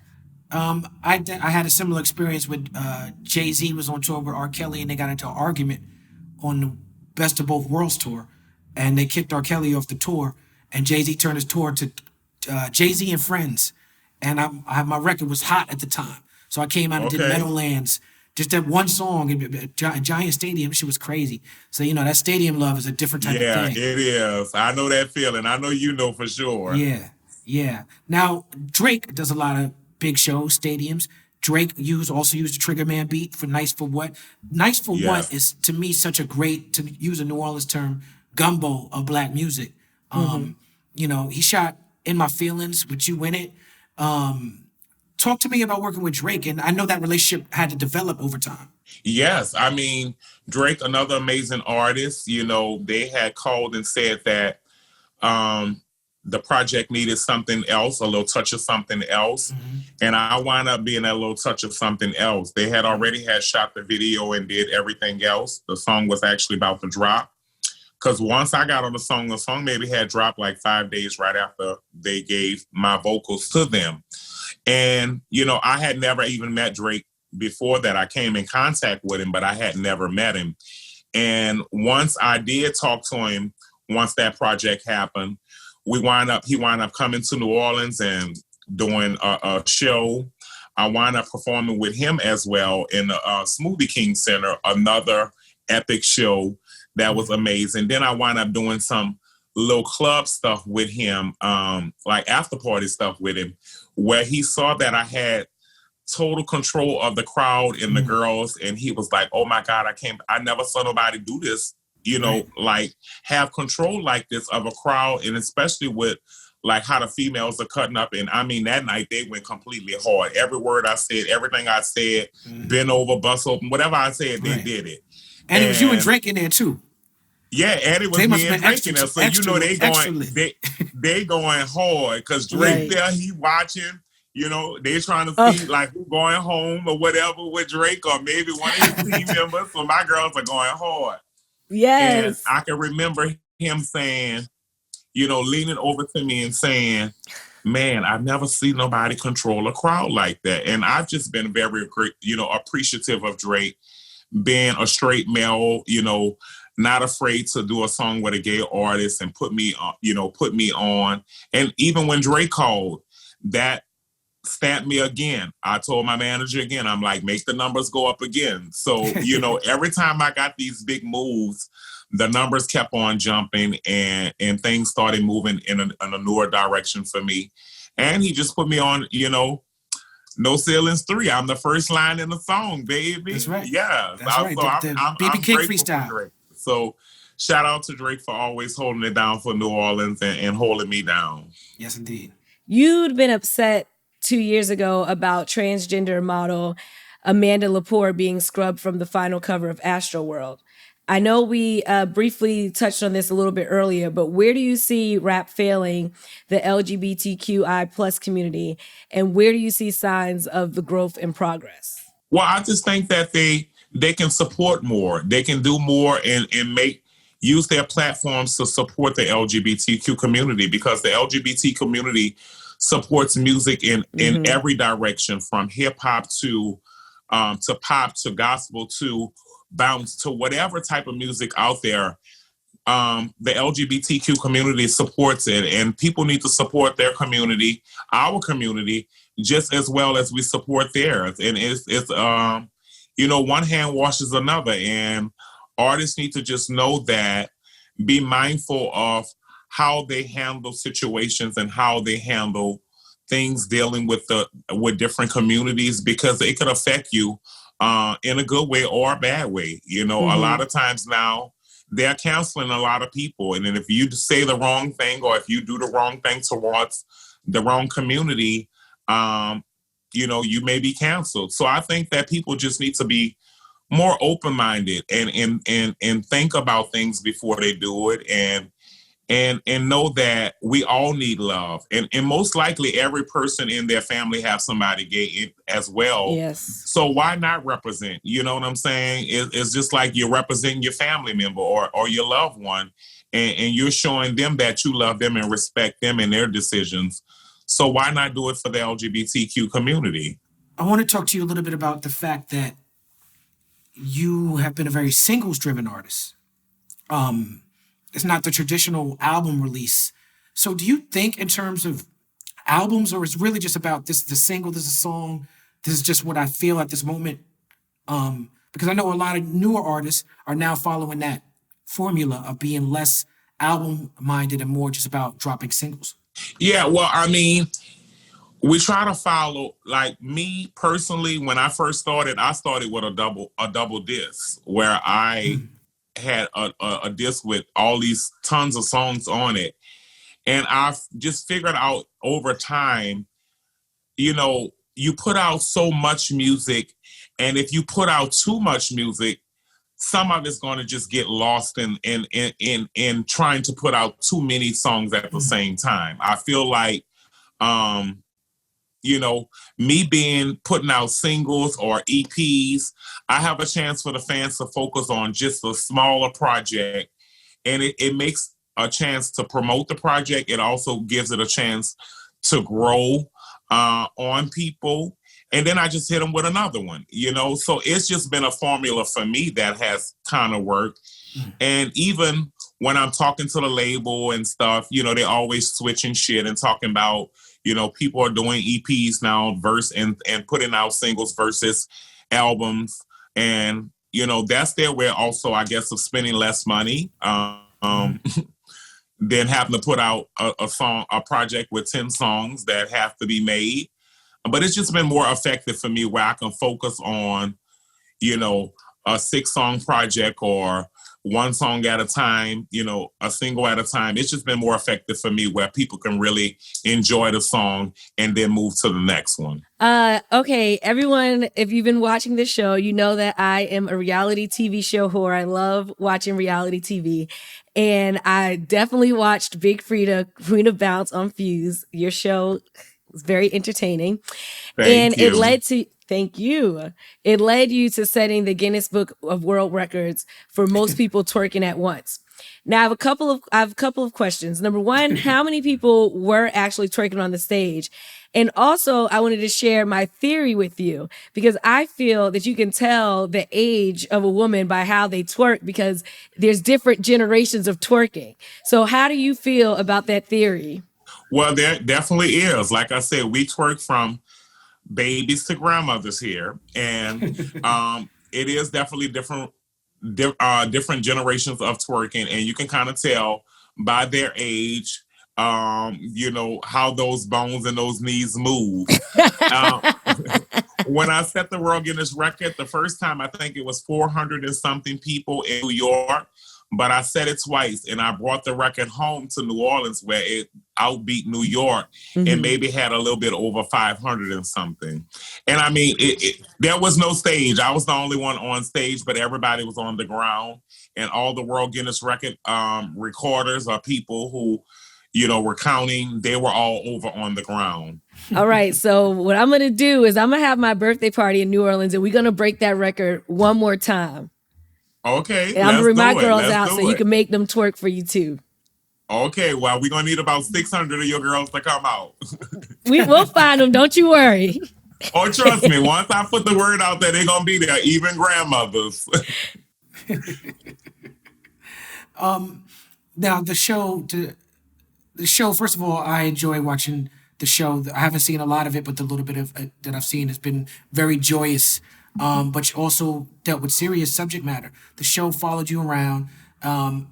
I had a similar experience with Jay-Z was on tour with R. Kelly, and they got into an argument on the Best of Both Worlds tour, and they kicked R. Kelly off the tour, and Jay-Z turned his tour to Jay-Z and Friends, and my record was hot at the time, so I came out and did Meadowlands. Just that one song, Giant Stadium, shit was crazy. So, that stadium love is a different type of thing. Yeah, it is. I know that feeling. I know you know for sure. Yeah. Now, Drake does a lot of big shows, stadiums. Drake also used the Triggaman beat for Nice for What. Nice for What is, to me, such a great, to use a New Orleans term, gumbo of black music. He shot In My Feelings with you in it. Talk to me about working with Drake, and I know that relationship had to develop over time. Yes, I mean, Drake, another amazing artist. They had called and said that the project needed something else, a little touch of something else, and I wound up being that little touch of something else. They had already shot the video and did everything else. The song was actually about to drop, because once I got on the song maybe had dropped like 5 days right after they gave my vocals to them. And, I had never even met Drake before that. I came in contact with him, but I had never met him. And once I did talk to him, once that project happened, he wound up coming to New Orleans and doing a show. I wound up performing with him as well in the Smoothie King Center, another epic show that was amazing. Then I wound up doing some little club stuff with him, like after party stuff with him, where he saw that I had total control of the crowd and the girls, and he was like, oh my God, I never saw nobody do this, like have control like this of a crowd, and especially with like how the females are cutting up. And I mean, that night they went completely hard. Every word I said, everything I said, bend over, bust open, whatever I said, they did it. And it was you and Drake in there too. Yeah, and it was me and Drake in there. So they going hard, because Drake there, he watching, they trying to see like who going home or whatever with Drake, or maybe one of his team members. So my girls are going hard. Yes. And I can remember him saying, leaning over to me and saying, man, I've never seen nobody control a crowd like that. And I've just been very, appreciative of Drake being a straight male, not afraid to do a song with a gay artist and put me on. And even when Drake called, that stamped me again. I told my manager again, I'm like, make the numbers go up again. So, every time I got these big moves, the numbers kept on jumping, and things started moving in a newer direction for me. And he just put me on, No Ceilings 3. I'm the first line in the song, baby. That's right. Yeah. That's right. So I'm BB King grateful freestyle. for Drake. So shout out to Drake for always holding it down for New Orleans and holding me down. Yes, indeed. You'd been upset 2 years ago about transgender model Amanda Lepore being scrubbed from the final cover of Astroworld. I know we briefly touched on this a little bit earlier, but where do you see rap failing the LGBTQI plus community, and where do you see signs of the growth and progress? Well, I just think that they can support more. They can do more and use their platforms to support the LGBTQ community, because the LGBT community supports music in every direction, from hip hop to pop to gospel to bounce to whatever type of music out there. The LGBTQ community supports it, and people need to support their community, our community, just as well as we support theirs. And it's one hand washes another, and artists need to just know that, be mindful of how they handle situations and how they handle things dealing with different communities, because it could affect you in a good way or a bad way. A lot of times now they're canceling a lot of people, and then if you say the wrong thing or if you do the wrong thing towards the wrong community, you may be canceled. So I think that people just need to be more open-minded and think about things before they do it, and know that we all need love. And most likely every person in their family have somebody gay as well. Yes. So why not represent? You know what I'm saying? It's just like you're representing your family member or your loved one, and you're showing them that you love them and respect them and their decisions. So why not do it for the LGBTQ community? I want to talk to you a little bit about the fact that you have been a very singles-driven artist. It's not the traditional album release. So do you think in terms of albums, or is it really just about this is the single, this is a song, this is just what I feel at this moment? Because I know a lot of newer artists are now following that formula of being less album-minded and more just about dropping singles. Yeah, well, I mean, we try to follow, like me personally, when I first started, I started with a double disc where I had a disc with all these tons of songs on it. And I've just figured out over time, you put out so much music, and if you put out too much music, some of it's going to just get lost in trying to put out too many songs at the same time. I feel like, me putting out singles or EPs, I have a chance for the fans to focus on just a smaller project, and it makes a chance to promote the project. It also gives it a chance to grow on people. And then I just hit them with another one, So it's just been a formula for me that has kind of worked. And even when I'm talking to the label and stuff, they always switching shit and talking about, people are doing EPs now, and putting out singles versus albums. And, that's their way also, I guess, of spending less money than having to put out a project with 10 songs that have to be made. But it's just been more effective for me, where I can focus on, a 6-song project or one song at a time, a single at a time. It's just been more effective for me, where people can really enjoy the song and then move to the next one. Okay, everyone, if you've been watching this show, you know that I am a reality TV show whore. I love watching reality TV. And I definitely watched Big Freedia, Queen of Bounce on Fuse. Your show was very entertaining. Thank you. It led you to setting the Guinness Book of World Records for most people twerking at once. Now I have a couple of questions. Number one, how many people were actually twerking on the stage? And also, I wanted to share my theory with you, because I feel that you can tell the age of a woman by how they twerk, because there's different generations of twerking. So how do you feel about that theory? Well, there definitely is. Like I said, we twerk from babies to grandmothers here, and it is definitely different generations of twerking, and you can kind of tell by their age, how those bones and those knees move. When I set the World Guinness record, the first time, I think it was 400 and something people in New York, but I set it twice, and I brought the record home to New Orleans, where it outbeat New York, and maybe had a little bit over 500 and something. And I mean, there was no stage. I was the only one on stage, but everybody was on the ground. and all the World Guinness Record recorders are people who, were counting. They were all over on the ground. All right. So what I'm going to do is I'm going to have my birthday party in New Orleans, and we're going to break that record one more time. Okay. And I'm going to bring my girls out so you can make them twerk for you too. Okay. Well, we're going to need about 600 of your girls to come out. We'll find them. Don't you worry. Oh, trust me. Once I put the word out there, they're going to be there, even grandmothers. Now the show, first of all, I enjoy watching the show. I haven't seen a lot of it, but the little bit of that I've seen has been very joyous. But you also dealt with serious subject matter. The show followed you around, and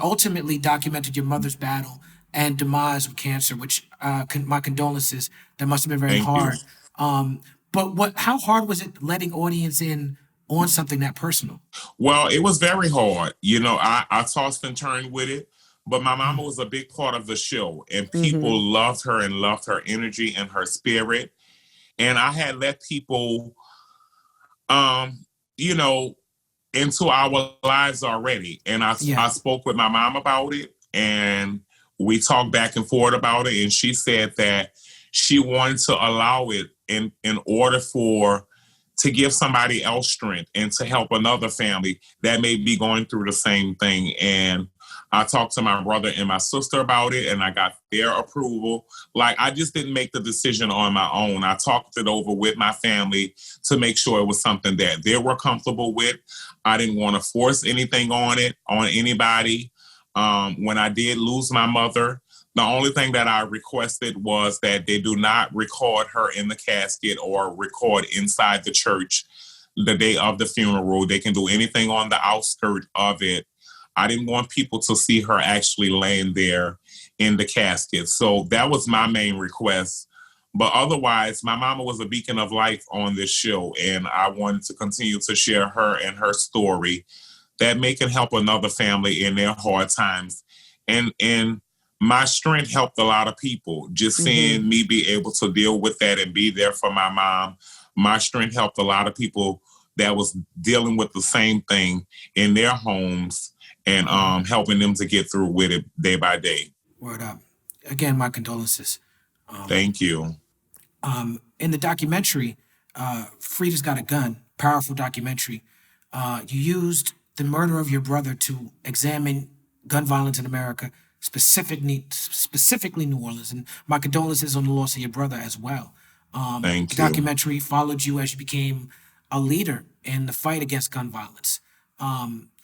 ultimately documented your mother's battle and demise with cancer, which my condolences. That must have been very hard. But how hard was it letting audience in on something that personal? Well, it was very hard. I tossed and turned with it. But my mama was a big part of the show, and people loved her and loved her energy and her spirit. And I had let people, into our lives already. And I spoke with my mom about it, and we talked back and forth about it. And she said that she wanted to allow it in order to give somebody else strength and to help another family that may be going through the same thing. And I talked to my brother and my sister about it, and I got their approval. Like, I just didn't make the decision on my own. I talked it over with my family to make sure it was something that they were comfortable with. I didn't want to force anything on anybody. When I did lose my mother, the only thing that I requested was that they do not record her in the casket or record inside the church the day of the funeral. They can do anything on the outskirts of it. I didn't want people to see her actually laying there in the casket. So that was my main request. But otherwise, my mama was a beacon of life on this show, and I wanted to continue to share her and her story that may can help another family in their hard times. And my strength helped a lot of people. Just seeing me be able to deal with that and be there for my mom, my strength helped a lot of people that was dealing with the same thing in their homes, and helping them to get through with it day by day. Word up. Again, my condolences. Thank you. In the documentary, Freedia's Got a Gun, powerful documentary, you used the murder of your brother to examine gun violence in America, specifically New Orleans. And my condolences on the loss of your brother as well. Thank you. The documentary followed you as you became a leader in the fight against gun violence.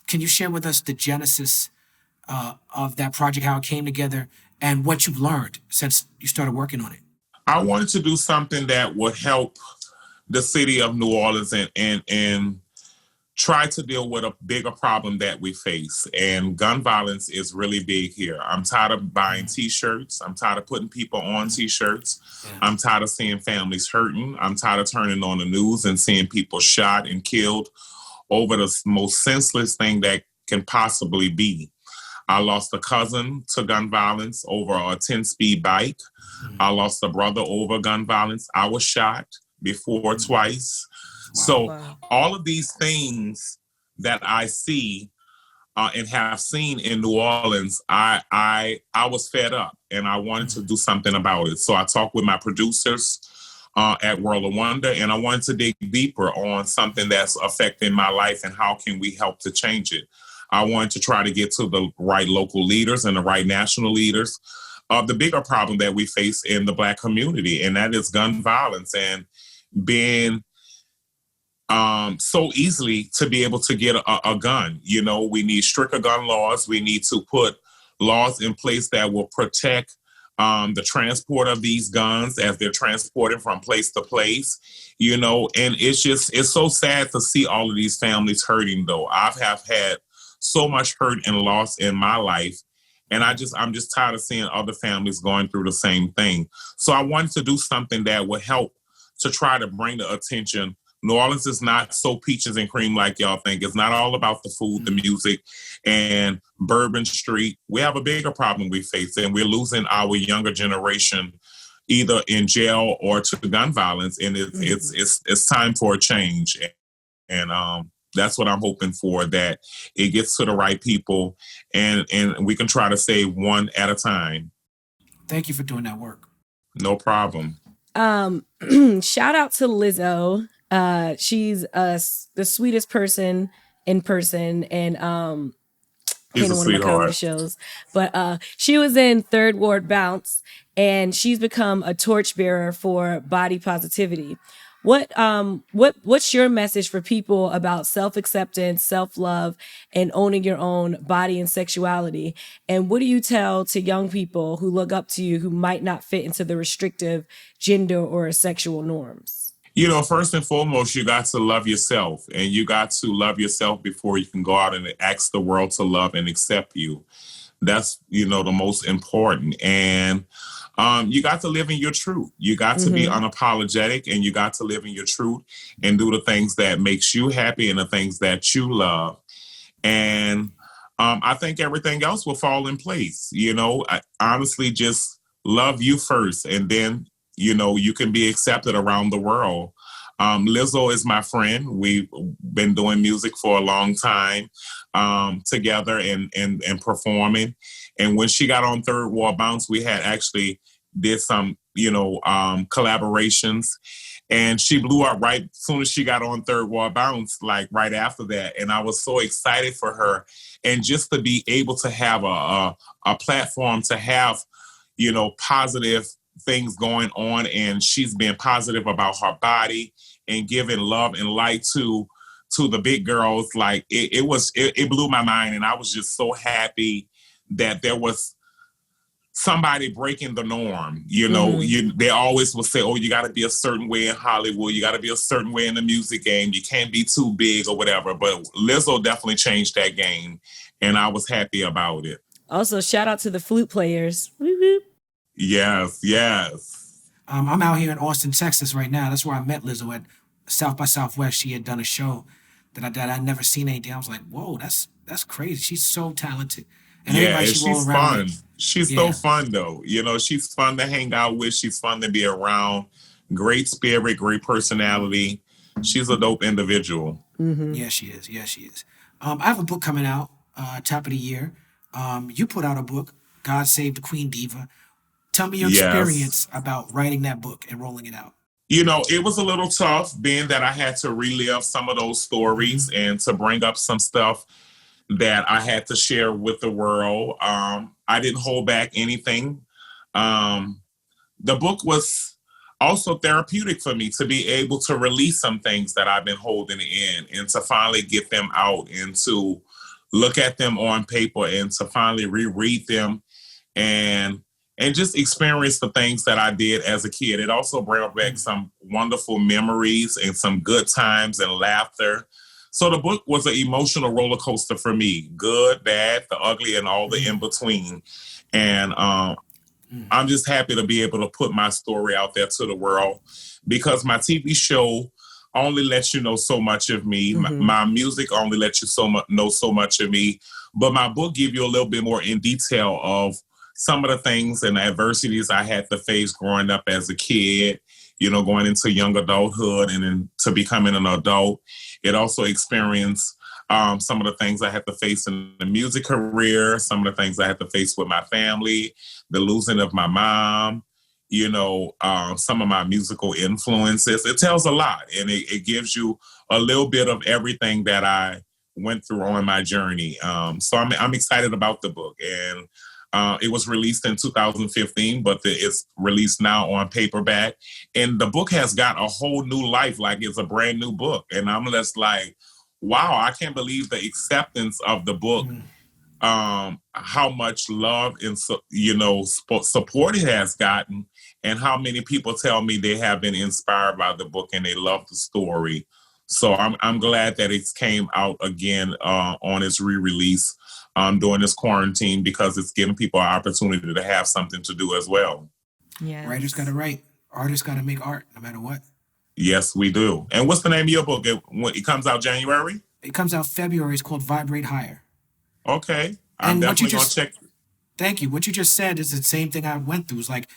Can you share with us the genesis of that project, how it came together, and what you've learned since you started working on it? I wanted to do something that would help the city of New Orleans and try to deal with a bigger problem that we face. And gun violence is really big here. I'm tired of buying T-shirts. I'm tired of putting people on T-shirts. Yeah. I'm tired of seeing families hurting. I'm tired of turning on the news and seeing people shot and killed over the most senseless thing that can possibly be. I lost a cousin to gun violence over a 10-speed bike. I lost a brother over gun violence. I was shot before twice. Wow. So all of these things that I see and have seen in New Orleans, I was fed up and I wanted to do something about it. So I talked with my producers at World of Wonder, and I wanted to dig deeper on something that's affecting my life and how can we help to change it. I wanted to try to get to the right local leaders and the right national leaders of the bigger problem that we face in the Black community, and that is gun violence and being so easily to be able to get a gun. You know, we need stricter gun laws. We need to put laws in place that will protect the transport of these guns as they're transported from place to place, you know, and it's so sad to see all of these families hurting, though. I have had so much hurt and loss in my life, and I'm just tired of seeing other families going through the same thing. So I wanted to do something that would help to try to bring the attention. New Orleans is not so peaches and cream like y'all think. It's not all about the food, the music, and Bourbon Street. We have a bigger problem we face, and we're losing our younger generation either in jail or to gun violence. And it's time for a change. And That's what I'm hoping for, that it gets to the right people, and we can try to save one at a time. Thank you for doing that work. No problem. Shout out to Lizzo. She's the sweetest person in person, and She's a one of my comedy sweetheart. shows. But she was in Third Ward Bounce, and she's become a torchbearer for body positivity. What's your message for people about self-acceptance, self-love, and owning your own body and sexuality? And what do you tell to young people who look up to you who might not fit into the restrictive gender or sexual norms? You know, first and foremost, you got to love yourself, and you got to love yourself before you can go out and ask the world to love and accept you. That's, the most important. And you got to live in your truth. You got to be unapologetic, and you got to live in your truth and do the things that makes you happy and the things that you love. And I think everything else will fall in place. I honestly just love you first, and then, you can be accepted around the world. Lizzo is my friend. We've been doing music for a long time together and performing. And when she got on Third Ward Bounce, we had actually did some, collaborations. And she blew up right as soon as she got on Third Ward Bounce, like right after that. And I was so excited for her. And just to be able to have a platform to have, positive things going on, and she's been positive about her body and giving love and light to the big girls. Like it blew my mind, and I was just so happy that there was somebody breaking the norm. They always will say, oh, you got to be a certain way in Hollywood, you got to be a certain way in the music game, you can't be too big or whatever. But Lizzo definitely changed that game, and I was happy about it. Also, shout out to the flute players. Woo-hoo. Yes. I'm out here in Austin, Texas right now. That's where I met Lizzo at South by Southwest. She had done a show that I'd never seen anything. I was like, whoa, that's crazy. She's so talented. And everybody she she's fun. She's so fun, though. She's fun to hang out with. She's fun to be around. Great spirit, great personality. She's a dope individual. Mm-hmm. Yeah, she is. I have a book coming out, top of the year. You put out a book, God Save the Queen Diva. Tell me your experience about writing that book and rolling it out. It was a little tough, being that I had to relive some of those stories and to bring up some stuff that I had to share with the world. I didn't hold back anything. The book was also therapeutic for me to be able to release some things that I've been holding in, and to finally get them out and to look at them on paper and to finally reread them and just experience the things that I did as a kid. It also brought back some wonderful memories and some good times and laughter. So the book was an emotional roller coaster for me. Good, bad, the ugly, and all the in between. And I'm just happy to be able to put my story out there to the world, because my TV show only lets you know so much of me. My music only lets you know so much of me. But my book gives you a little bit more in detail of some of the things and the adversities I had to face growing up as a kid, going into young adulthood and then to becoming an adult. It also experienced some of the things I had to face in the music career, some of the things I had to face with my family, the losing of my mom, some of my musical influences. It tells a lot, and it gives you a little bit of everything that I went through on my journey. So I'm excited about the book, and it was released in 2015, but it's released now on paperback. And the book has got a whole new life, like it's a brand new book. And I'm just like, wow, I can't believe the acceptance of the book, how much love and support it has gotten, and how many people tell me they have been inspired by the book and they love the story. So I'm glad that it came out again on its re-release during this quarantine, because it's giving people an opportunity to have something to do as well. Yeah, writers got to write, artists got to make art, no matter what. Yes, we do. And what's the name of your book? It comes out January? It comes out February. It's called Vibrate Higher. Okay, I'm definitely gonna check. Thank you. What you just said is the same thing I went through. It's like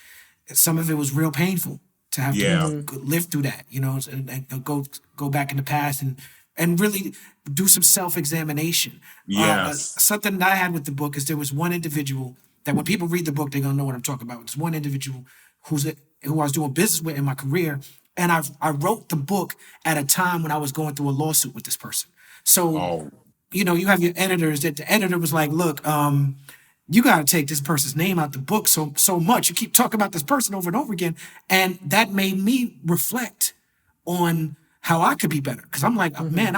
some of it was real painful to have to live through that, and go back in the past and and really do some self-examination. Yes. Something that I had with the book is there was one individual that when people read the book, they're gonna know what I'm talking about. There's one individual who I was doing business with in my career, and I wrote the book at a time when I was going through a lawsuit with this person. So, Oh, you have your editors that the editor was like, look, you got to take this person's name out the book so much. You keep talking about this person over and over again, and that made me reflect on how I could be better. Because I'm like, man,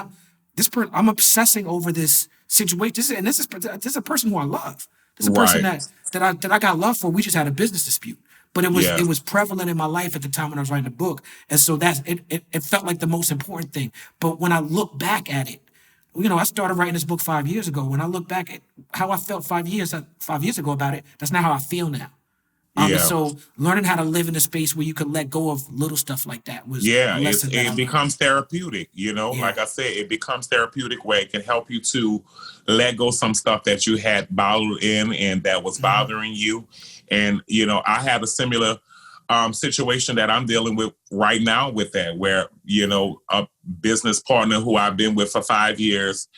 I'm obsessing over this situation. This is a person who I love. This is a person right. that I got love for. We just had a business dispute, but it Yes. was prevalent in my life at the time when I was writing the book, and so it felt like the most important thing. But when I look back at it, I started writing this book 5 years ago. When I look back at how I felt 5 years ago about it, that's not how I feel now. And Yeah. so learning how to live in a space where you could let go of little stuff like that was Yeah, a lesson that I it learned. becomes therapeutic, Yeah. Like I said, it becomes therapeutic where it can help you to let go some stuff that you had bottled in and that was bothering you. And, I had a similar situation that I'm dealing with right now with that, where, a business partner who I've been with for 5 years,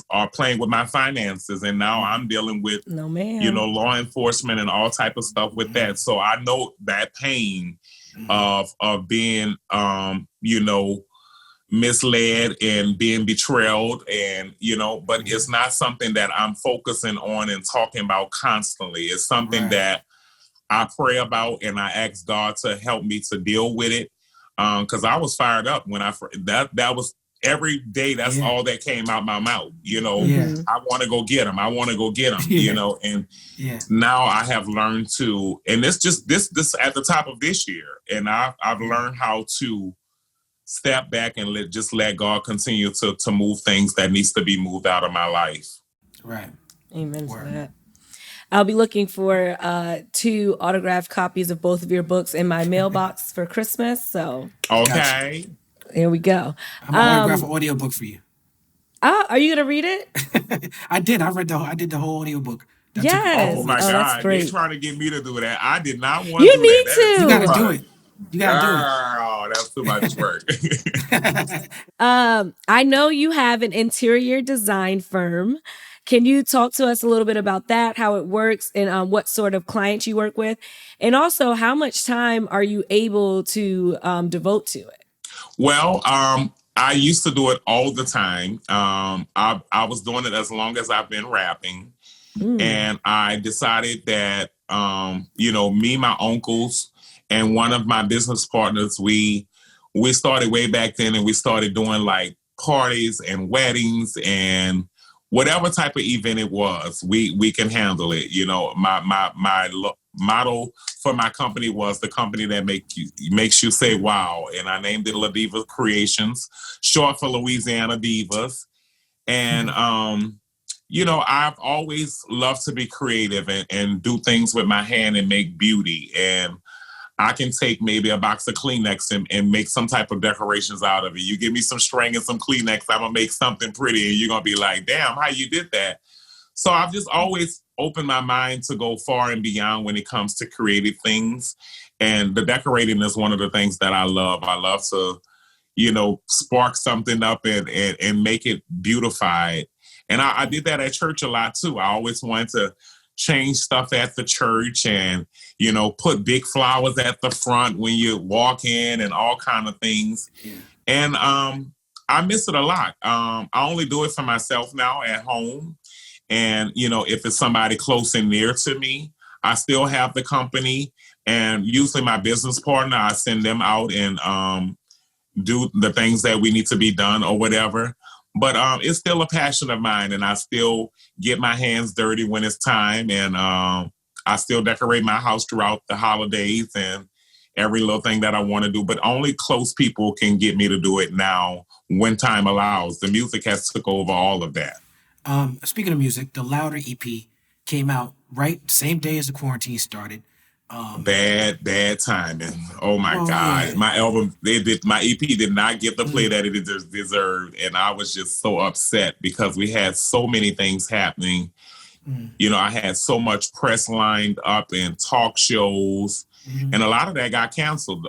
are playing with my finances. And now I'm dealing with, No, man. law enforcement and all type of stuff with that. So I know that pain of being, misled and being betrayed and, but it's not something that I'm focusing on and talking about constantly. It's something Right. that I pray about and I ask God to help me to deal with it. Cause I was fired up when that was every day. That's all that came out my mouth. Yeah. I want to go get him. I want to go get him, and Yeah. now I have learned to, and it's just this at the top of this year. And I've learned how to step back and let God continue to move things that needs to be moved out of my life. Right. Amen to Word. that. I'll be looking for 2 autographed copies of both of your books in my mailbox for Christmas. So Okay. here we go. I'm gonna autograph an audiobook for you. Are you gonna read it? I did. I did the whole audiobook. That took Yes. Oh my Oh, that's God. great. They're trying to get me to do that. I did not want You to do need that. That is to. You too gotta do much. it. You gotta do it. Oh, that's too much work. I know you have an interior design firm. Can you talk to us a little bit about that, how it works, and what sort of clients you work with? And also, how much time are you able to devote to it? Well, I used to do it all the time. I was doing it as long as I've been rapping. And I decided that, me, my uncles, and one of my business partners, we started way back then, and we started doing like parties and weddings and whatever type of event it was, we can handle it. My motto for my company was the company that makes you say wow, and I named it La Diva Creations, short for Louisiana Divas. And I've always loved to be creative and do things with my hand and make beauty. And I can take maybe a box of Kleenex and make some type of decorations out of it. You give me some string and some Kleenex, I'm gonna make something pretty, and you're gonna be like, damn, how you did that? So I've just always opened my mind to go far and beyond when it comes to creative things. And the decorating is one of the things that I love. I love to, spark something up and make it beautified. And I did that at church a lot too. I always wanted to change stuff at the church and, put big flowers at the front when you walk in and all kind of things. Yeah. And I miss it a lot. I only do it for myself now at home. And, if it's somebody close and near to me, I still have the company. And usually my business partner, I send them out and do the things that we need to be done or whatever. But it's still a passion of mine, and I still get my hands dirty when it's time. And I still decorate my house throughout the holidays and every little thing that I want to do. But only close people can get me to do it now when time allows. The music has took over all of that. Speaking of music, the Louder EP came out right same day as the quarantine started. Bad timing. Oh my God. Yeah. My album, my EP did not get the play that it deserved. And I was just so upset because we had so many things happening You know, I had so much press lined up and talk shows, and a lot of that got canceled.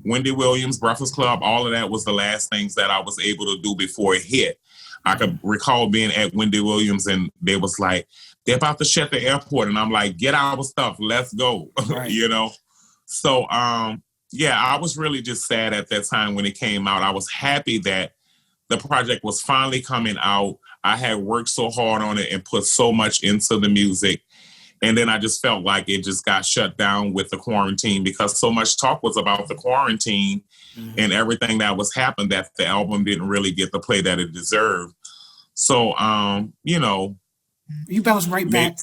Wendy Williams, Breakfast Club, all of that was the last things that I was able to do before it hit. I could recall being at Wendy Williams and they was like, they're about to shut the airport. And I'm like, get our stuff, let's go, right. You know? So, yeah, I was really just sad at that time when it came out. I was happy that the project was finally coming out. I had worked so hard on it and put so much into the music. And then I just felt like it just got shut down with the quarantine because so much talk was about the quarantine and everything that was happening that the album didn't really get the play that it deserved. So, you know. You bounced right back.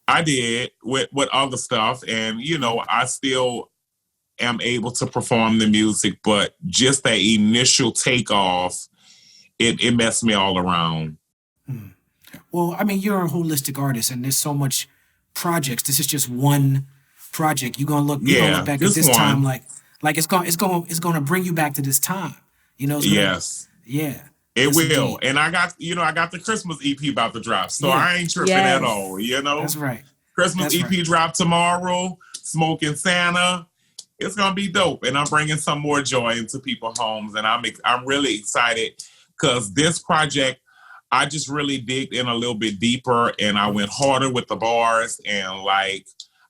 I did with other stuff. And, you know, I still am able to perform the music, but just that initial takeoff, it messed me all around. Well, I mean, you're a holistic artist, and there's so much projects. This is just one project. You're gonna look back at this time like it's gonna bring you back to this time. You know? Yes. Yeah. It will. Indeed. And I got the Christmas EP about to drop, so I ain't tripping at all. You know? That's right. Christmas EP drop tomorrow. Smoking Santa. It's gonna be dope, and I'm bringing some more joy into people's homes, and I'm really excited because this project. I just really digged in a little bit deeper and I went harder with the bars and like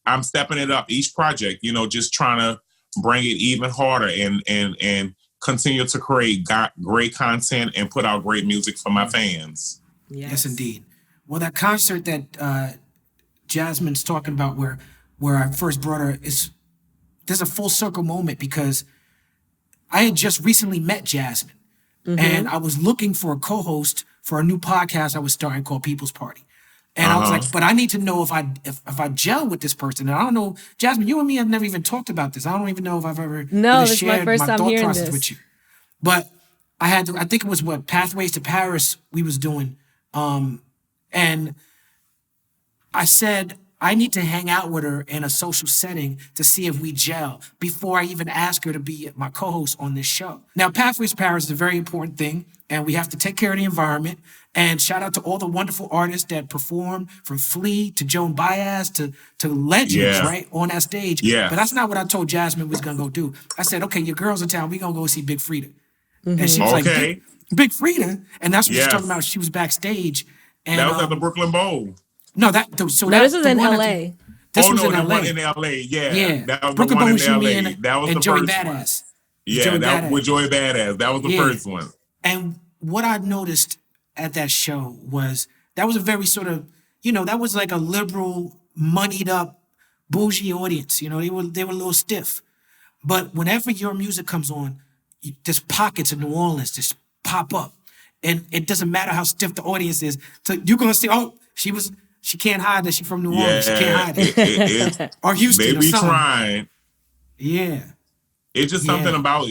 I'm stepping it up each project, you know, just trying to bring it even harder and continue to create great content and put out great music for my fans. Yes, indeed. Well, that concert that Jasmine's talking about where I first brought her there's a full circle moment because I had just recently met Jasmine and I was looking for a co-host for a new podcast I was starting called People's Party. And I was like, but I need to know if I gel with this person. And I don't know, Jasmine, you and me have never even talked about this. I don't even know if I've ever shared my thought process with you. But I think it was Pathways to Paris we was doing. And I said, I need to hang out with her in a social setting to see if we gel before I even ask her to be my co-host on this show. Now, Pathways to Paris is a very important thing, and we have to take care of the environment. And shout out to all the wonderful artists that perform, from Flea to Joan Baez to legends, right, on that stage. Yeah. But that's not what I told Jasmine was going to go do. I said, okay, your girls in town, we're going to go see Big Freedia. And she was like, Big Freedia? And that's what she's talking about. She was backstage. And, that was at the Brooklyn Bowl. No, this was in LA. This was in LA. In LA, yeah. That was Brooklyn the one Bowl in LA. That was the Joey first Badass. One. Yeah, that with Joey Badass. That was the first one. And what I noticed at that show was that was a very sort of, that was like a liberal, moneyed up, bougie audience. They were a little stiff. But whenever your music comes on, there's pockets in New Orleans just pop up. And it doesn't matter how stiff the audience is. So you're going to say, oh, she can't hide that she's from New Orleans. She can't hide it. Or Houston they or be something. Trying. Yeah. It's just something about,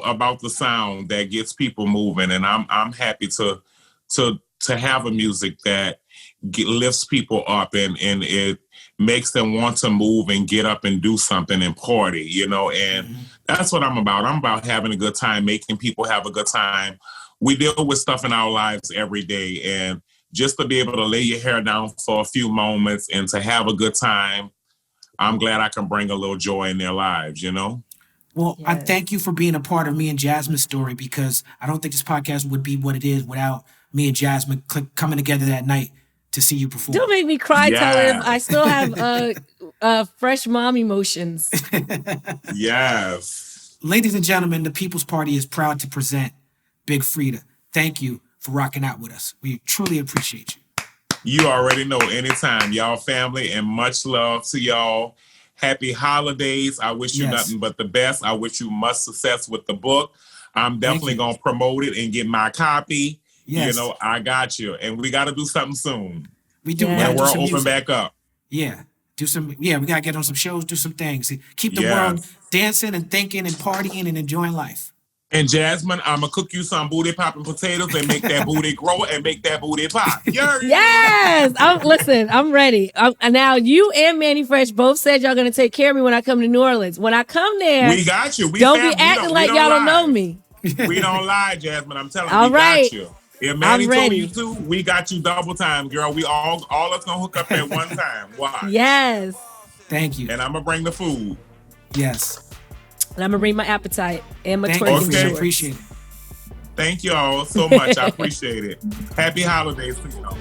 about the sound that gets people moving. And I'm happy to have a music that lifts people up and it makes them want to move and get up and do something and party, and that's what I'm about. I'm about having a good time, making people have a good time. We deal with stuff in our lives every day, and just to be able to lay your hair down for a few moments and to have a good time, I'm glad I can bring a little joy in their lives, Well, I thank you for being a part of me and Jasmine's story, because I don't think this podcast would be what it is without me and Jasmine coming together that night to see you perform. Don't make me cry, Talib. I still have fresh mom emotions. Yes. Ladies and gentlemen, the People's Party is proud to present Big Freedia. Thank you for rocking out with us. We truly appreciate you. You already know, anytime, y'all family, and much love to y'all. Happy holidays. I wish you nothing but the best. I wish you much success with the book. I'm definitely going to promote it and get my copy. Yes. I got you. And we got to do something soon. We do. When we're open back up. Yeah. We got to get on some shows, do some things. Keep the world dancing and thinking and partying and enjoying life. And Jasmine, I'm going to cook you some booty popping potatoes and make that booty grow and make that booty pop. Yes. I'm ready. Now, you and Manny Fresh both said y'all going to take care of me when I come to New Orleans. When I come there, we got you. Don't be acting like y'all don't know me. We don't lie, Jasmine. I'm telling you, All right. we got you. If Manny I'm told ready. you to, we got you double time, girl. We all us gonna hook up at one time. Why? Yes. Thank you. And I'm gonna bring the food. Yes. And I'm gonna bring my appetite and my Thank twerking you. Okay. shorts. Appreciate it. Thank you all so much. I appreciate it. Happy holidays to y'all.